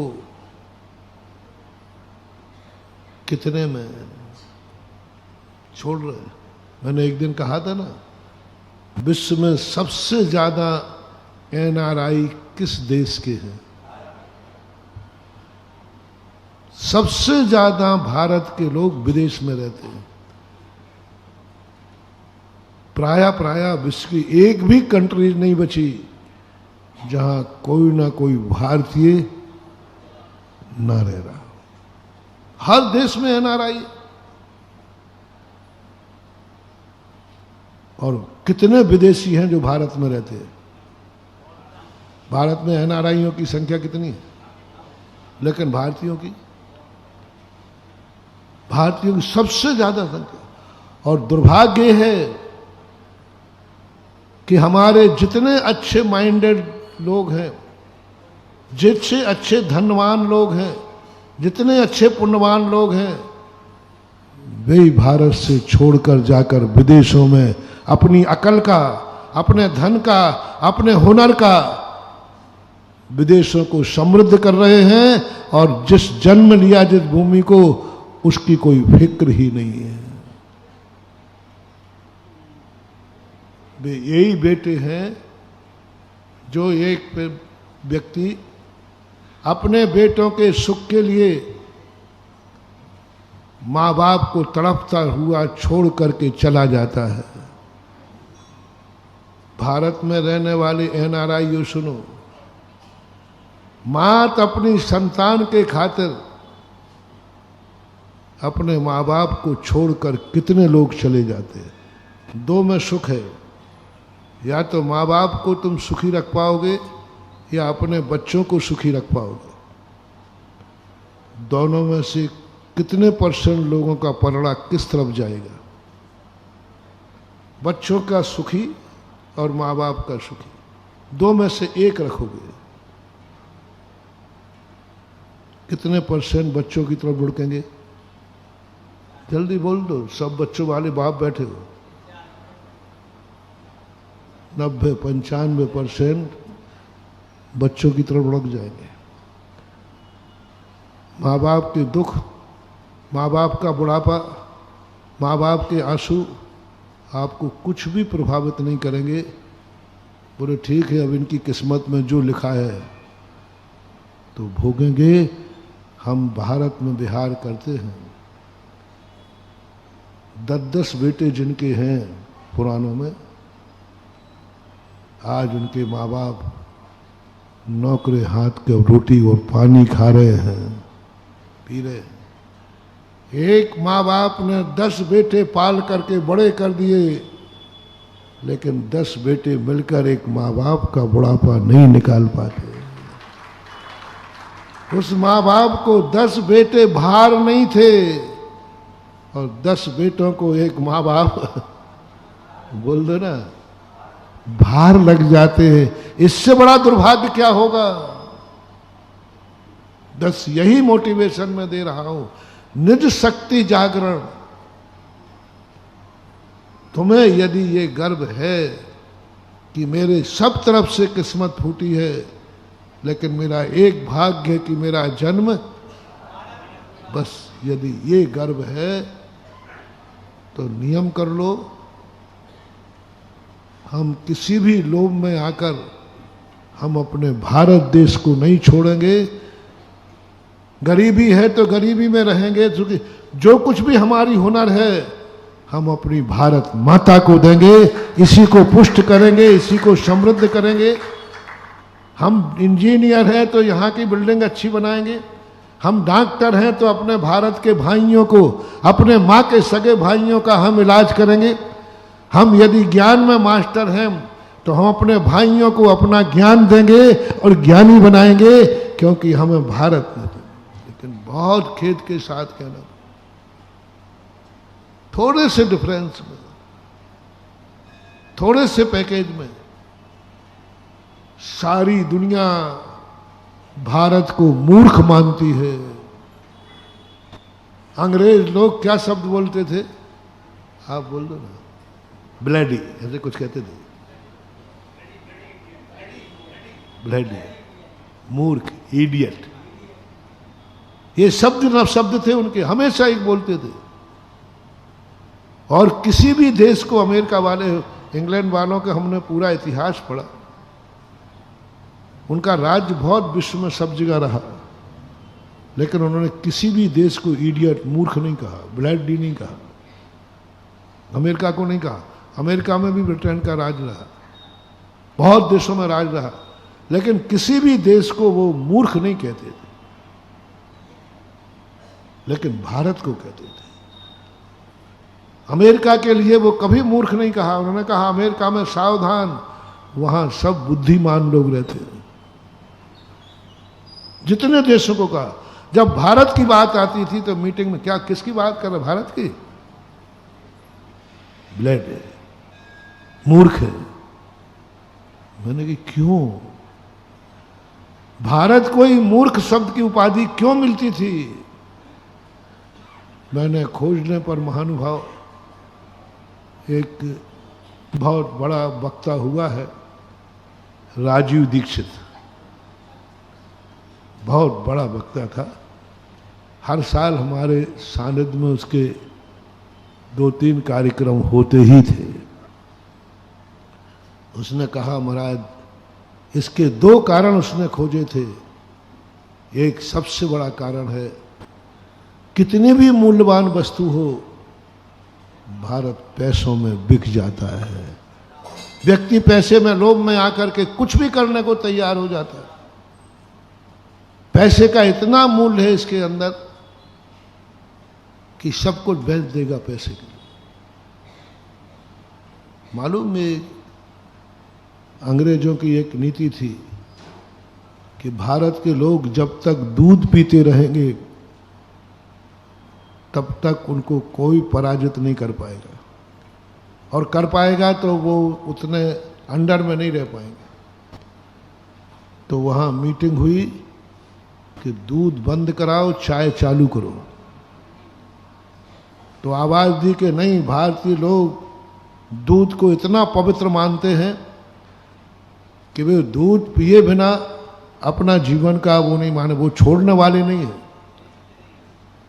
कितने में छोड़ रहे? मैंने एक दिन कहा था ना, विश्व में सबसे ज्यादा एनआरआई किस देश के हैं? सबसे ज्यादा भारत के लोग विदेश में रहते हैं। प्राय विश्व की एक भी कंट्री नहीं बची जहां कोई ना कोई भारतीय ना रह रहा। हर देश में एनआरआई। और कितने विदेशी हैं जो भारत में रहते हैं? भारत में एनआरआईयों की संख्या कितनी है? लेकिन भारतीयों की सबसे ज्यादा संख्या। और दुर्भाग्य है कि हमारे जितने अच्छे माइंडेड लोग हैं, जितने अच्छे धनवान लोग हैं, जितने अच्छे पुण्यवान लोग हैं, वे भारत से छोड़कर जाकर विदेशों में अपनी अकल का, अपने धन का, अपने हुनर का विदेशों को समृद्ध कर रहे हैं। और जिस जन्म लिया जिस भूमि को, उसकी कोई फिक्र ही नहीं है। वे यही बेटे हैं जो एक व्यक्ति अपने बेटों के सुख के लिए माँ बाप को तड़पता हुआ छोड़ करके चला जाता है। भारत में रहने वाले एनआरआई सुनो, मात अपनी संतान के खातिर अपने माँ बाप को छोड़कर कितने लोग चले जाते हैं। दो में सुख है, या तो माँ बाप को तुम सुखी रख पाओगे या अपने बच्चों को सुखी रख पाओगे। दोनों में से कितने % लोगों का पलड़ा किस तरफ जाएगा? बच्चों का सुखी और माँ बाप का सुखी, दो में से एक रखोगे। कितने % बच्चों की तरफ लुढ़केंगे? जल्दी बोल दो, सब बच्चों वाले बाप बैठे हो। 90-95% बच्चों की तरफ लुढ़क जाएंगे। माँ बाप के दुख, माँ बाप का बुढ़ापा, माँ बाप के आंसू आपको कुछ भी प्रभावित नहीं करेंगे। बोले ठीक है, अब इनकी किस्मत में जो लिखा है तो भोगेंगे। हम भारत में विहार करते हैं, 10-10 बेटे जिनके हैं पुराणों में, आज उनके माँ बाप नौकरे हाथ के रोटी और पानी खा रहे हैं, पी रहे हैं। एक माँ बाप ने 10 बेटे पाल करके बड़े कर दिए, लेकिन 10 बेटे मिलकर एक माँ बाप का बुढ़ापा नहीं निकाल पाते। उस माँ बाप को 10 बेटे भार नहीं थे, और 10 बेटों को एक माँ बाप बोल दो ना, भार लग जाते हैं। इससे बड़ा दुर्भाग्य क्या होगा? 10 यही मोटिवेशन मैं दे रहा हूं, निज शक्ति जागरण। तुम्हें यदि ये गर्व है कि मेरे सब तरफ से किस्मत फूटी है, लेकिन मेरा एक भाग्य है कि मेरा जन्म, बस यदि ये गर्व है तो नियम कर लो, हम किसी भी लोभ में आकर हम अपने भारत देश को नहीं छोड़ेंगे। गरीबी है तो गरीबी में रहेंगे, जो कुछ भी हमारी हुनर है हम अपनी भारत माता को देंगे, इसी को पुष्ट करेंगे, इसी को समृद्ध करेंगे। हम इंजीनियर हैं तो यहाँ की बिल्डिंग अच्छी बनाएंगे, हम डॉक्टर हैं तो अपने भारत के भाइयों को, अपने माँ के सगे भाइयों का हम इलाज करेंगे। हम यदि ज्ञान में मास्टर हैं तो हम अपने भाइयों को अपना ज्ञान देंगे और ज्ञानी बनाएंगे, क्योंकि हमें भारत में। लेकिन बहुत खेद के साथ कहना, थोड़े से डिफरेंस में, थोड़े से पैकेज में सारी दुनिया भारत को मूर्ख मानती है। अंग्रेज लोग क्या शब्द बोलते थे, आप बोल दो ना, ब्लडी, ऐसे कुछ कहते थे, ब्लडी, मूर्ख, इडियट, ये शब्द थे उनके, हमेशा एक बोलते थे। और किसी भी देश को, अमेरिका वाले, इंग्लैंड वालों का हमने पूरा इतिहास पढ़ा, उनका राज्य बहुत विश्व में सब जगह रहा, लेकिन उन्होंने किसी भी देश को इडियट, मूर्ख नहीं कहा, ब्लडी नहीं कहा, अमेरिका को नहीं कहा। अमेरिका में भी ब्रिटेन का राज रहा, बहुत देशों में राज रहा, लेकिन किसी भी देश को वो मूर्ख नहीं कहते थे, लेकिन भारत को कहते थे। अमेरिका के लिए वो कभी मूर्ख नहीं कहा, उन्होंने कहा अमेरिका में सावधान, वहां सब बुद्धिमान लोग रहते हैं। जितने देशों को कहा, जब भारत की बात आती थी तो मीटिंग में, क्या किसकी बात कर रहे, भारत की, ब्लड है, मूर्ख है। मैंने कहा क्यों, भारत को ही मूर्ख शब्द की उपाधि क्यों मिलती थी? मैंने खोजने पर महानुभाव एक बहुत बड़ा वक्ता हुआ है, राजीव दीक्षित, बहुत बड़ा वक्ता था। हर साल हमारे सानिध्य में उसके 2-3 कार्यक्रम होते ही थे। उसने कहा महाराज, इसके 2 कारण उसने खोजे थे। एक सबसे बड़ा कारण है, कितनी भी मूल्यवान वस्तु हो, भारत पैसों में बिक जाता है। व्यक्ति पैसे में, लोभ में आकर के कुछ भी करने को तैयार हो जाता है। पैसे का इतना मूल्य है इसके अंदर कि सब कुछ बेच देगा पैसे के लिए। मालूम है, अंग्रेजों की एक नीति थी कि भारत के लोग जब तक दूध पीते रहेंगे तब तक उनको कोई पराजित नहीं कर पाएगा, और कर पाएगा तो वो उतने अंडर में नहीं रह पाएंगे। तो वहाँ मीटिंग हुई कि दूध बंद कराओ, चाय चालू करो। तो आवाज दी कि नहीं, भारतीय लोग दूध को इतना पवित्र मानते हैं कि वे दूध पिए बिना अपना जीवन का वो नहीं माने, वो छोड़ने वाले नहीं है।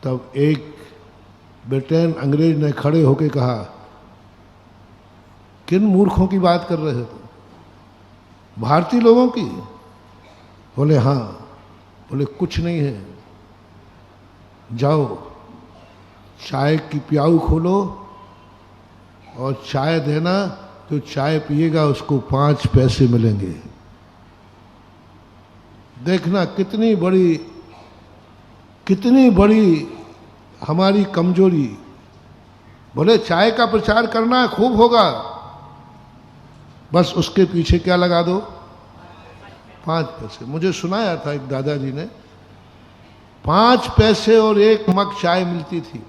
तब एक ब्रिटेन अंग्रेज ने खड़े होकर कहा, किन मूर्खों की बात कर रहे हो, भारतीय लोगों की? बोले हाँ। बोले कुछ नहीं है, जाओ चाय की प्याऊ खोलो और चाय देना, तो चाय पिएगा उसको 5 पैसे मिलेंगे। देखना कितनी बड़ी हमारी कमजोरी। बोले चाय का प्रचार करना है, खूब होगा, बस उसके पीछे क्या लगा दो, 5 पैसे। मुझे सुनाया था एक दादाजी ने, 5 पैसे और 1 मग चाय मिलती थी।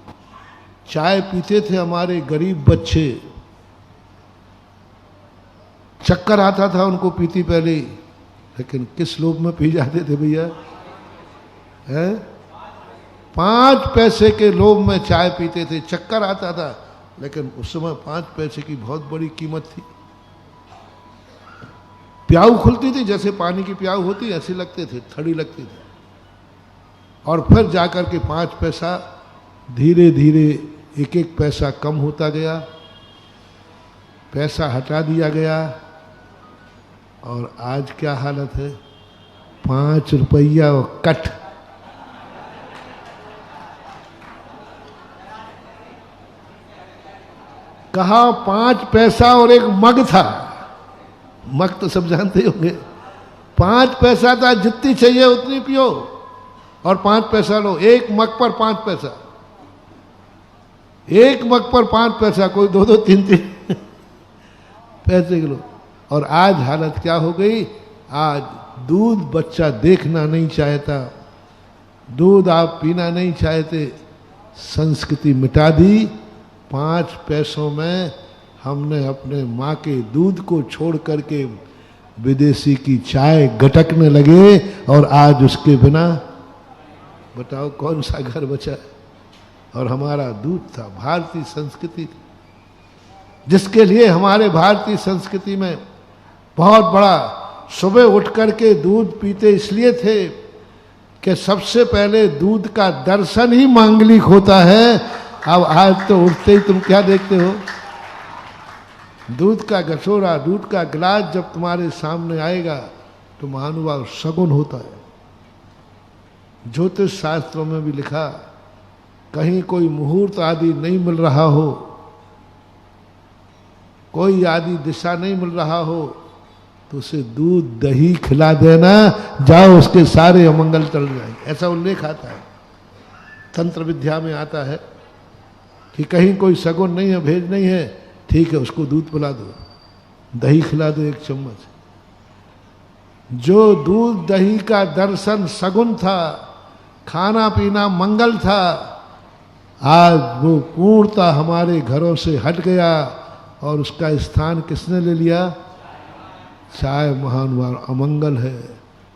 चाय पीते थे हमारे गरीब बच्चे, चक्कर आता था उनको पीती पहले, लेकिन किस लोभ में पी जाते थे भैया, हैं? 5 पैसे के लोभ में चाय पीते थे, चक्कर आता था, लेकिन उस समय 5 पैसे की बहुत बड़ी कीमत थी। प्याऊ खुलती थी, जैसे पानी की प्याऊ होती ऐसे लगते थे, थड़ी लगती थी। और फिर जाकर के 5 पैसा धीरे धीरे एक एक पैसा कम होता गया, पैसा हटा दिया गया, और आज क्या हालत है, 5 रुपया और कट। कहा 5 पैसा और एक मग था, मग तो सब जानते होंगे, 5 पैसा था, जितनी चाहिए उतनी पियो, और 5 पैसा लो, एक मग पर 5 पैसा, एक मग पर 5 पैसा, कोई 2-2 3-3 पैसे किलो। और आज हालत क्या हो गई, आज दूध बच्चा देखना नहीं चाहता, दूध आप पीना नहीं चाहते, संस्कृति मिटा दी। 5 पैसों में हमने अपने माँ के दूध को छोड़ करके विदेशी की चाय गटकने लगे, और आज उसके बिना बताओ कौन सा घर बचा है। और हमारा दूध था, भारतीय संस्कृति थी, जिसके लिए हमारे भारतीय संस्कृति में बहुत बड़ा, सुबह उठ करके दूध पीते इसलिए थे कि सबसे पहले दूध का दर्शन ही मांगलिक होता है। अब आज तो उठते ही तुम क्या देखते हो, दूध का गसोरा, दूध का गिलास जब तुम्हारे सामने आएगा तो महानुभाव शगुन होता है। ज्योतिष शास्त्रों में भी लिखा, कहीं कोई मुहूर्त आदि नहीं मिल रहा हो, कोई आदि दिशा नहीं मिल रहा हो, तो उसे दूध दही खिला देना, जाओ उसके सारे अमंगल टल जाएंगे। ऐसा उल्लेख आता है, तंत्र विद्या में आता है कि कहीं कोई सगुन नहीं है, भेद नहीं है, ठीक है उसको दूध पिला दो, दही खिला दो 1 चम्मच। जो दूध दही का दर्शन सगुन था, खाना पीना मंगल था, आज वो पूर्णता हमारे घरों से हट गया, और उसका स्थान किसने ले लिया, चाय महानुभाव अमंगल है,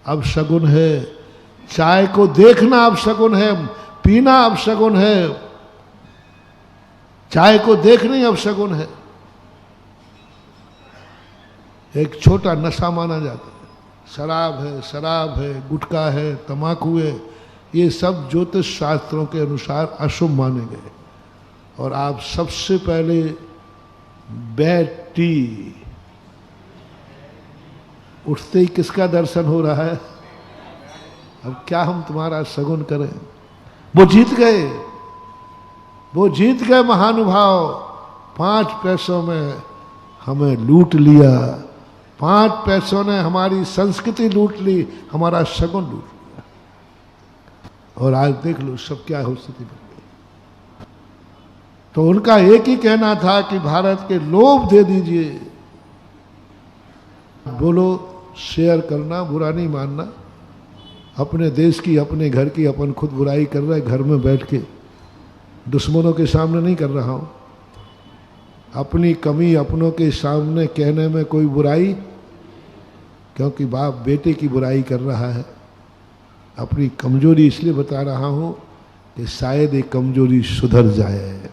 अब शगुन है। चाय को देखना अब शगुन है, पीना अब शगुन है, चाय को देखना ही अब शगुन है, एक छोटा नशा माना जाता है। शराब है, गुटखा है, तमाकू है, ये सब ज्योतिष शास्त्रों के अनुसार अशुभ माने गए। और आप सबसे पहले बैड टी, उठते ही किसका दर्शन हो रहा है, अब क्या हम तुम्हारा शगुन करें। वो जीत गए, वो जीत गए महानुभाव। 5 पैसों में हमें लूट लिया, 5 पैसों ने हमारी संस्कृति लूट ली, हमारा शगुन लूट लिया। और आज देख लो सब क्या हो स्थिति बन गई। तो उनका एक ही कहना था कि भारत के लोभ दे दीजिए। बोलो, शेयर करना, बुरा नहीं मानना, अपने देश की, अपने घर की अपन खुद बुराई कर रहे, घर में बैठ के, दुश्मनों के सामने नहीं कर रहा हूं। अपनी कमी अपनों के सामने कहने में कोई बुराई, क्योंकि बाप बेटे की बुराई कर रहा है। अपनी कमजोरी इसलिए बता रहा हूं कि शायद ये कमजोरी सुधर जाए,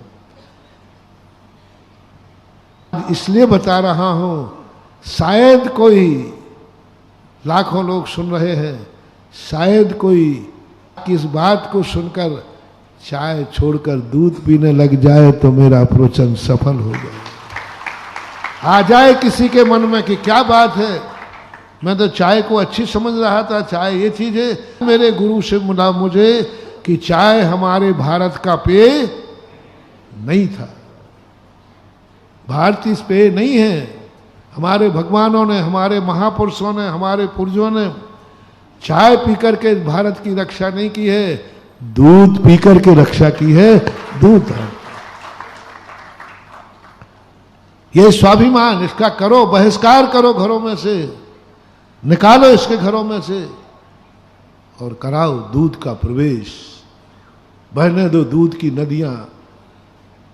इसलिए बता रहा हूं। शायद कोई, लाखों लोग सुन रहे हैं, शायद कोई किस बात को सुनकर चाय छोड़कर दूध पीने लग जाए तो मेरा प्रवचन सफल हो जाए। आ जाए किसी के मन में कि क्या बात है, मैं तो चाय को अच्छी समझ रहा था, चाय ये चीज है। मेरे गुरु से मिला मुझे कि चाय हमारे भारत का पेय नहीं था, भारतीय पेय नहीं है। हमारे भगवानों ने, हमारे महापुरुषों ने, हमारे पूर्वजों ने चाय पीकर के भारत की रक्षा नहीं की है, दूध पीकर के रक्षा की है। दूध है ये स्वाभिमान, इसका करो, बहिष्कार करो, घरों में से निकालो, इसके घरों में से, और कराओ दूध का प्रवेश। बहने दो दूध की नदियां,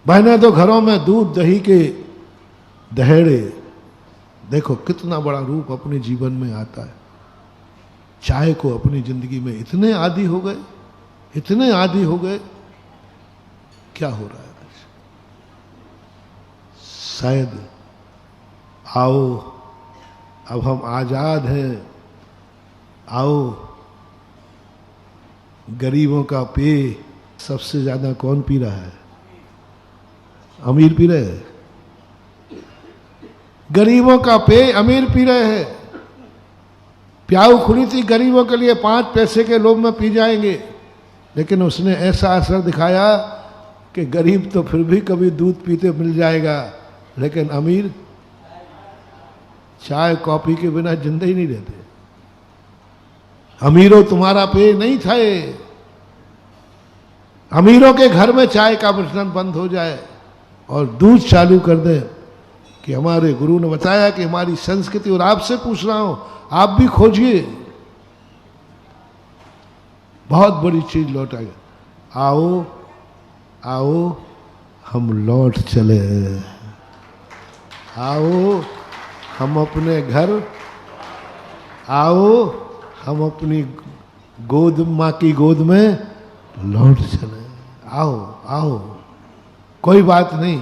बहने दो घरों में दूध दही के दहेड़े। देखो कितना बड़ा रूप अपने जीवन में आता है। चाय को अपनी जिंदगी में इतने आदी हो गए, इतने आदी हो गए, क्या हो रहा है। शायद आओ अब हम आजाद हैं, आओ गरीबों का पेय सबसे ज्यादा कौन पी रहा है? अमीर पी रहे हैं। गरीबों का पेय अमीर पी रहे हैं। प्याऊ खुली थी गरीबों के लिए, 5 पैसे के लोभ में पी जाएंगे, लेकिन उसने ऐसा असर दिखाया कि गरीब तो फिर भी कभी दूध पीते मिल जाएगा, लेकिन अमीर चाय कॉफी के बिना जिंदा ही नहीं रहते। अमीरों तुम्हारा पेय नहीं था ये। अमीरों के घर में चाय का प्रचलन बंद हो जाए और दूध चालू कर दें कि हमारे गुरु ने बताया कि हमारी संस्कृति, और आपसे पूछ रहा हूं, आप भी खोजिए, बहुत बड़ी चीज लौट आ गई। आओ आओ हम लौट चले, आओ हम अपने घर, आओ हम अपनी गोद, माँ की गोद में लौट चले। आओ आओ, कोई बात नहीं,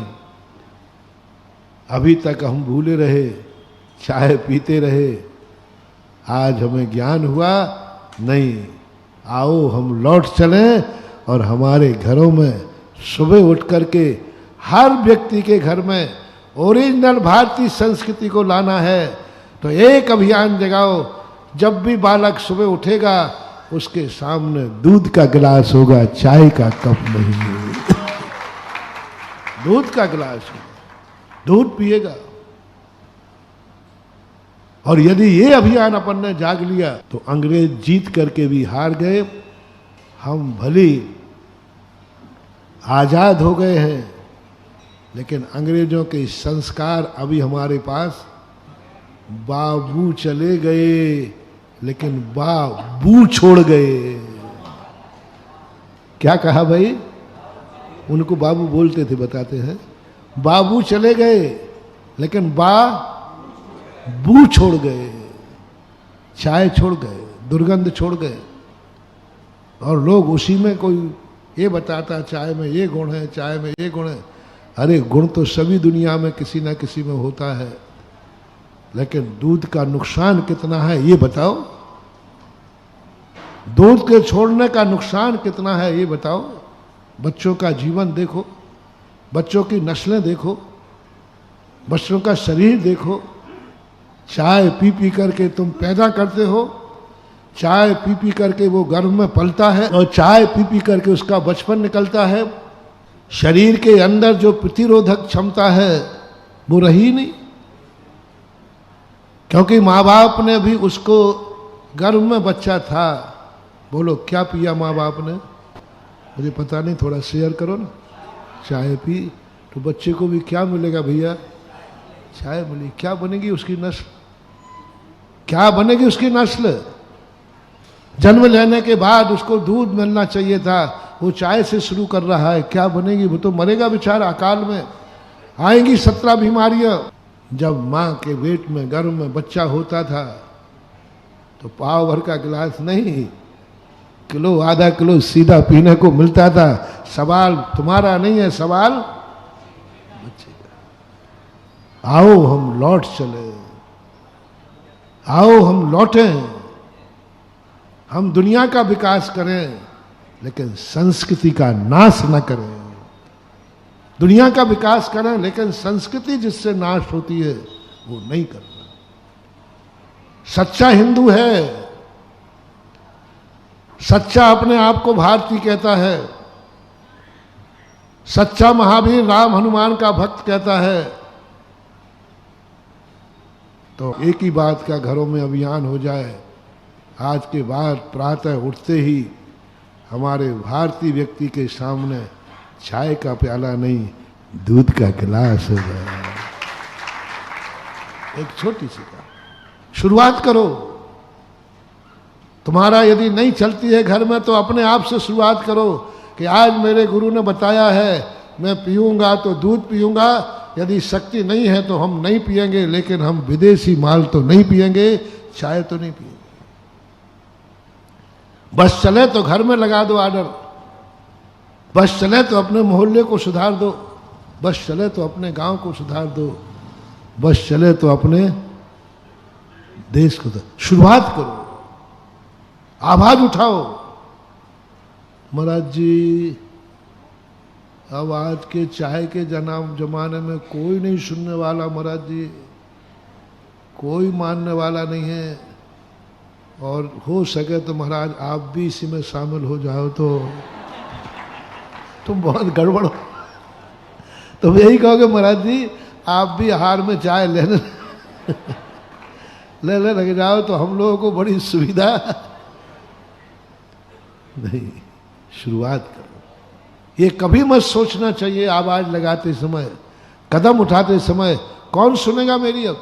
अभी तक हम भूले रहे, चाय पीते रहे, आज हमें ज्ञान हुआ, नहीं, आओ हम लौट चलें और हमारे घरों में सुबह उठ करके हर व्यक्ति के घर में ओरिजिनल भारतीय संस्कृति को लाना है। तो एक अभियान जगाओ, जब भी बालक सुबह उठेगा उसके सामने दूध का गिलास होगा, चाय का कप नहीं। दूध का गिलास होगा, दूध पिएगा। और यदि ये अभियान अपन ने जाग लिया तो अंग्रेज जीत करके भी हार गए, हम भले आजाद हो गए हैं, लेकिन अंग्रेजों के संस्कार अभी हमारे पास। बाबू चले गए लेकिन बाबू छोड़ गए। क्या कहा भाई? उनको बाबू बोलते थे, बताते हैं, बाबू चले गए लेकिन बू छोड़ गए, चाय छोड़ गए, दुर्गंध छोड़ गए। और लोग उसी में, कोई ये बताता चाय में ये गुण है, चाय में ये गुण है। अरे गुण तो सभी दुनिया में किसी ना किसी में होता है, लेकिन दूध का नुकसान कितना है ये बताओ। दूध के छोड़ने का नुकसान कितना है ये बताओ। बच्चों का जीवन देखो, बच्चों की नस्लें देखो, बच्चों का शरीर देखो। चाय पी पी करके तुम पैदा करते हो, चाय पी पी करके वो गर्भ में पलता है, और चाय पी पी करके उसका बचपन निकलता है। शरीर के अंदर जो प्रतिरोधक क्षमता है वो रही नहीं, क्योंकि माँ बाप ने भी उसको, गर्भ में बच्चा था, बोलो क्या पिया माँ बाप ने? मुझे पता नहीं, थोड़ा शेयर करो ना। चाय पी तो बच्चे को भी क्या मिलेगा भैया? चाय मिली। क्या बनेगी उसकी नस्ल? क्या बनेगी उसकी नस्ल? जन्म लेने के बाद उसको दूध मिलना चाहिए था, वो चाय से शुरू कर रहा है, क्या बनेगी? वो तो मरेगा बेचारा अकाल में। आएंगी 17 बीमारियां। जब माँ के पेट में, गर्भ में बच्चा होता था तो पाव भर का गिलास नहीं, किलो आधा किलो सीधा पीने को मिलता था। सवाल तुम्हारा नहीं है, सवाल बच्चे का। आओ हम लौट चले, आओ हम लौटें, हम दुनिया का विकास करें लेकिन संस्कृति का नाश न करें। दुनिया का विकास करें लेकिन संस्कृति जिससे नाश होती है वो नहीं करना। सच्चा हिंदू है, सच्चा अपने आप को भारतीय कहता है, सच्चा महावीर राम हनुमान का भक्त कहता है। तो एक ही बात का घरों में अभियान हो जाए, आज के बाद प्रातः उठते ही हमारे भारतीय व्यक्ति के सामने चाय का प्याला नहीं, दूध का गिलास हो जाए। एक छोटी सी काम, शुरुआत करो। तुम्हारा यदि नहीं चलती है घर में तो अपने आप से शुरुआत करो कि आज मेरे गुरु ने बताया है, मैं पीऊंगा तो दूध पीऊंगा, यदि शक्ति नहीं है तो हम नहीं पिएंगे, लेकिन हम विदेशी माल तो नहीं पिएंगे, चाय तो नहीं पिएंगे। बस चले तो घर में लगा दो आर्डर, बस चले तो अपने मोहल्ले को सुधार दो, बस चले तो अपने गांव को सुधार दो, बस चले तो अपने देश को शुरुआत करो, आवाज उठाओ। महाराज जी अब आज के चाय के जमाने में कोई नहीं सुनने वाला महाराज जी, कोई मानने वाला नहीं है, और हो सके तो महाराज आप भी इसी में शामिल हो जाओ तो तुम बहुत गड़बड़ हो। तुम यही कहोगे महाराज जी आप भी हार में चाय लेने लग जाओ तो हम लोगों को बड़ी सुविधा। नहीं, शुरुआत करो। ये कभी मत सोचना चाहिए आवाज लगाते समय, कदम उठाते समय कौन सुनेगा मेरी। अब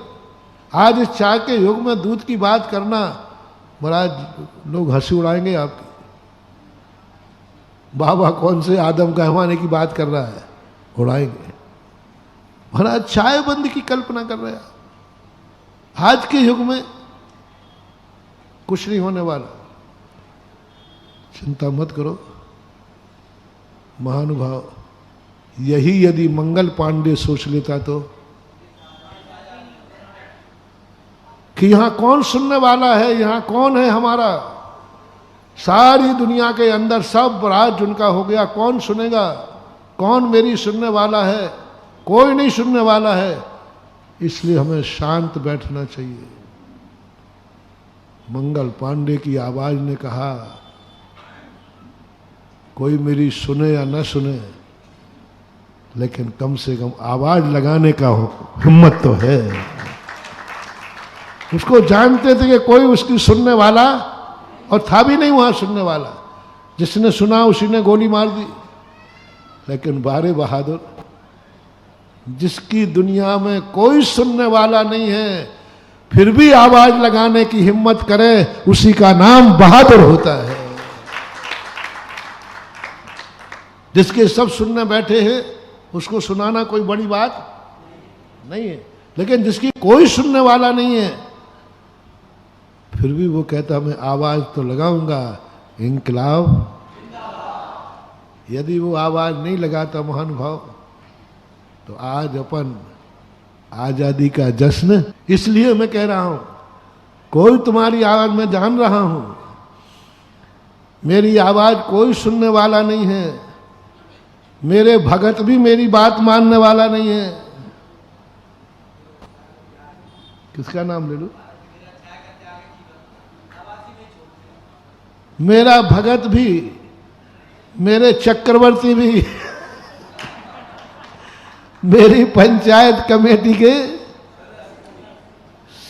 आज इस चाय के युग में दूध की बात करना, महाराज लोग हंसी उड़ाएंगे आपकी। बाबा कौन से आदम कहवाने की बात कर रहा है, उड़ाएंगे। महाराज चाय बंद की कल्पना कर रहे हैं। आज के युग में कुछ नहीं होने वाला, चिंता मत करो महानुभाव। यही यदि मंगल पांडे सोच लेता तो कि यहां कौन सुनने वाला है, यहां कौन है हमारा, सारी दुनिया के अंदर सब राज उनका हो गया, कौन सुनेगा, कौन मेरी सुनने वाला है, कोई नहीं सुनने वाला है। इसलिए हमें शांत बैठना चाहिए। मंगल पांडे की आवाज ने कहा कोई मेरी सुने या न सुने, लेकिन कम से कम आवाज लगाने का हिम्मत तो है। उसको जानते थे कि कोई उसकी सुनने वाला, और था भी नहीं वहां सुनने वाला। जिसने सुना उसी ने गोली मार दी। लेकिन बारे बहादुर, जिसकी दुनिया में कोई सुनने वाला नहीं है फिर भी आवाज लगाने की हिम्मत करे, उसी का नाम बहादुर होता है। जिसके सब सुनने बैठे हैं उसको सुनाना कोई बड़ी बात नहीं है, लेकिन जिसकी कोई सुनने वाला नहीं है फिर भी वो कहता मैं आवाज तो लगाऊंगा, इंकलाब। यदि वो आवाज नहीं लगाता महानुभाव तो आज अपन आजादी का जश्न। इसलिए मैं कह रहा हूं कोई तुम्हारी आवाज में जान रहा हूं, मेरी आवाज कोई सुनने वाला नहीं है, मेरे भगत भी मेरी बात मानने वाला नहीं है। किसका नाम ले लूं? मेरा भगत भी, मेरे चक्रवर्ती भी, मेरी पंचायत कमेटी के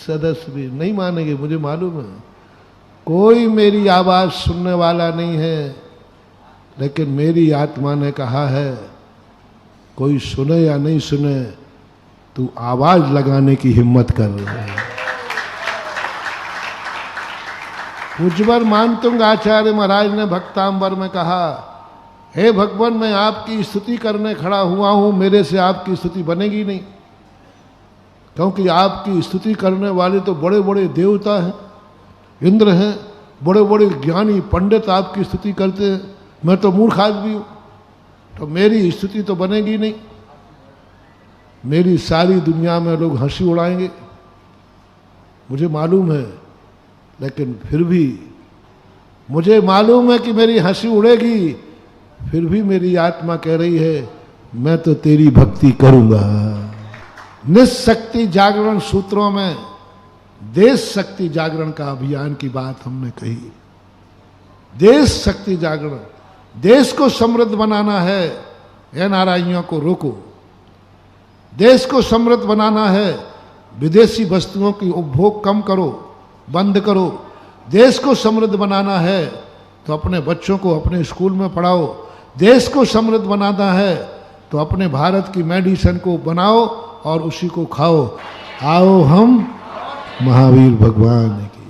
सदस्य भी नहीं मानेंगे, मुझे मालूम है। कोई मेरी आवाज सुनने वाला नहीं है, लेकिन मेरी आत्मा ने कहा है कोई सुने या नहीं सुने, तू आवाज लगाने की हिम्मत कर। उज्ज्वल मानतुंग आचार्य महाराज ने भक्तांबर में कहा, हे भगवान मैं आपकी स्तुति करने खड़ा हुआ हूं, मेरे से आपकी स्तुति बनेगी नहीं, क्योंकि आपकी स्तुति करने वाले तो बड़े बड़े देवता हैं, इंद्र हैं, बड़े बड़े ज्ञानी पंडित आपकी स्तुति करते हैं, मैं तो मूर्ख आदमी हूं, तो मेरी स्तुति तो बनेगी नहीं। मेरी सारी दुनिया में लोग हंसी उड़ाएंगे, मुझे मालूम है, लेकिन फिर भी मुझे मालूम है कि मेरी हंसी उड़ेगी, फिर भी मेरी आत्मा कह रही है मैं तो तेरी भक्ति करूंगा। निशक्ति जागरण सूत्रों में देश शक्ति जागरण का अभियान की बात हमने कही। देश शक्ति जागरण, देश को समृद्ध बनाना है, एनआरआईओं को रोको। देश को समृद्ध बनाना है, विदेशी वस्तुओं की उपभोग कम करो, बंद करो। देश को समृद्ध बनाना है तो अपने बच्चों को अपने स्कूल में पढ़ाओ। देश को समृद्ध बनाना है तो अपने भारत की मेडिसिन को बनाओ और उसी को खाओ। आओ हम महावीर भगवान की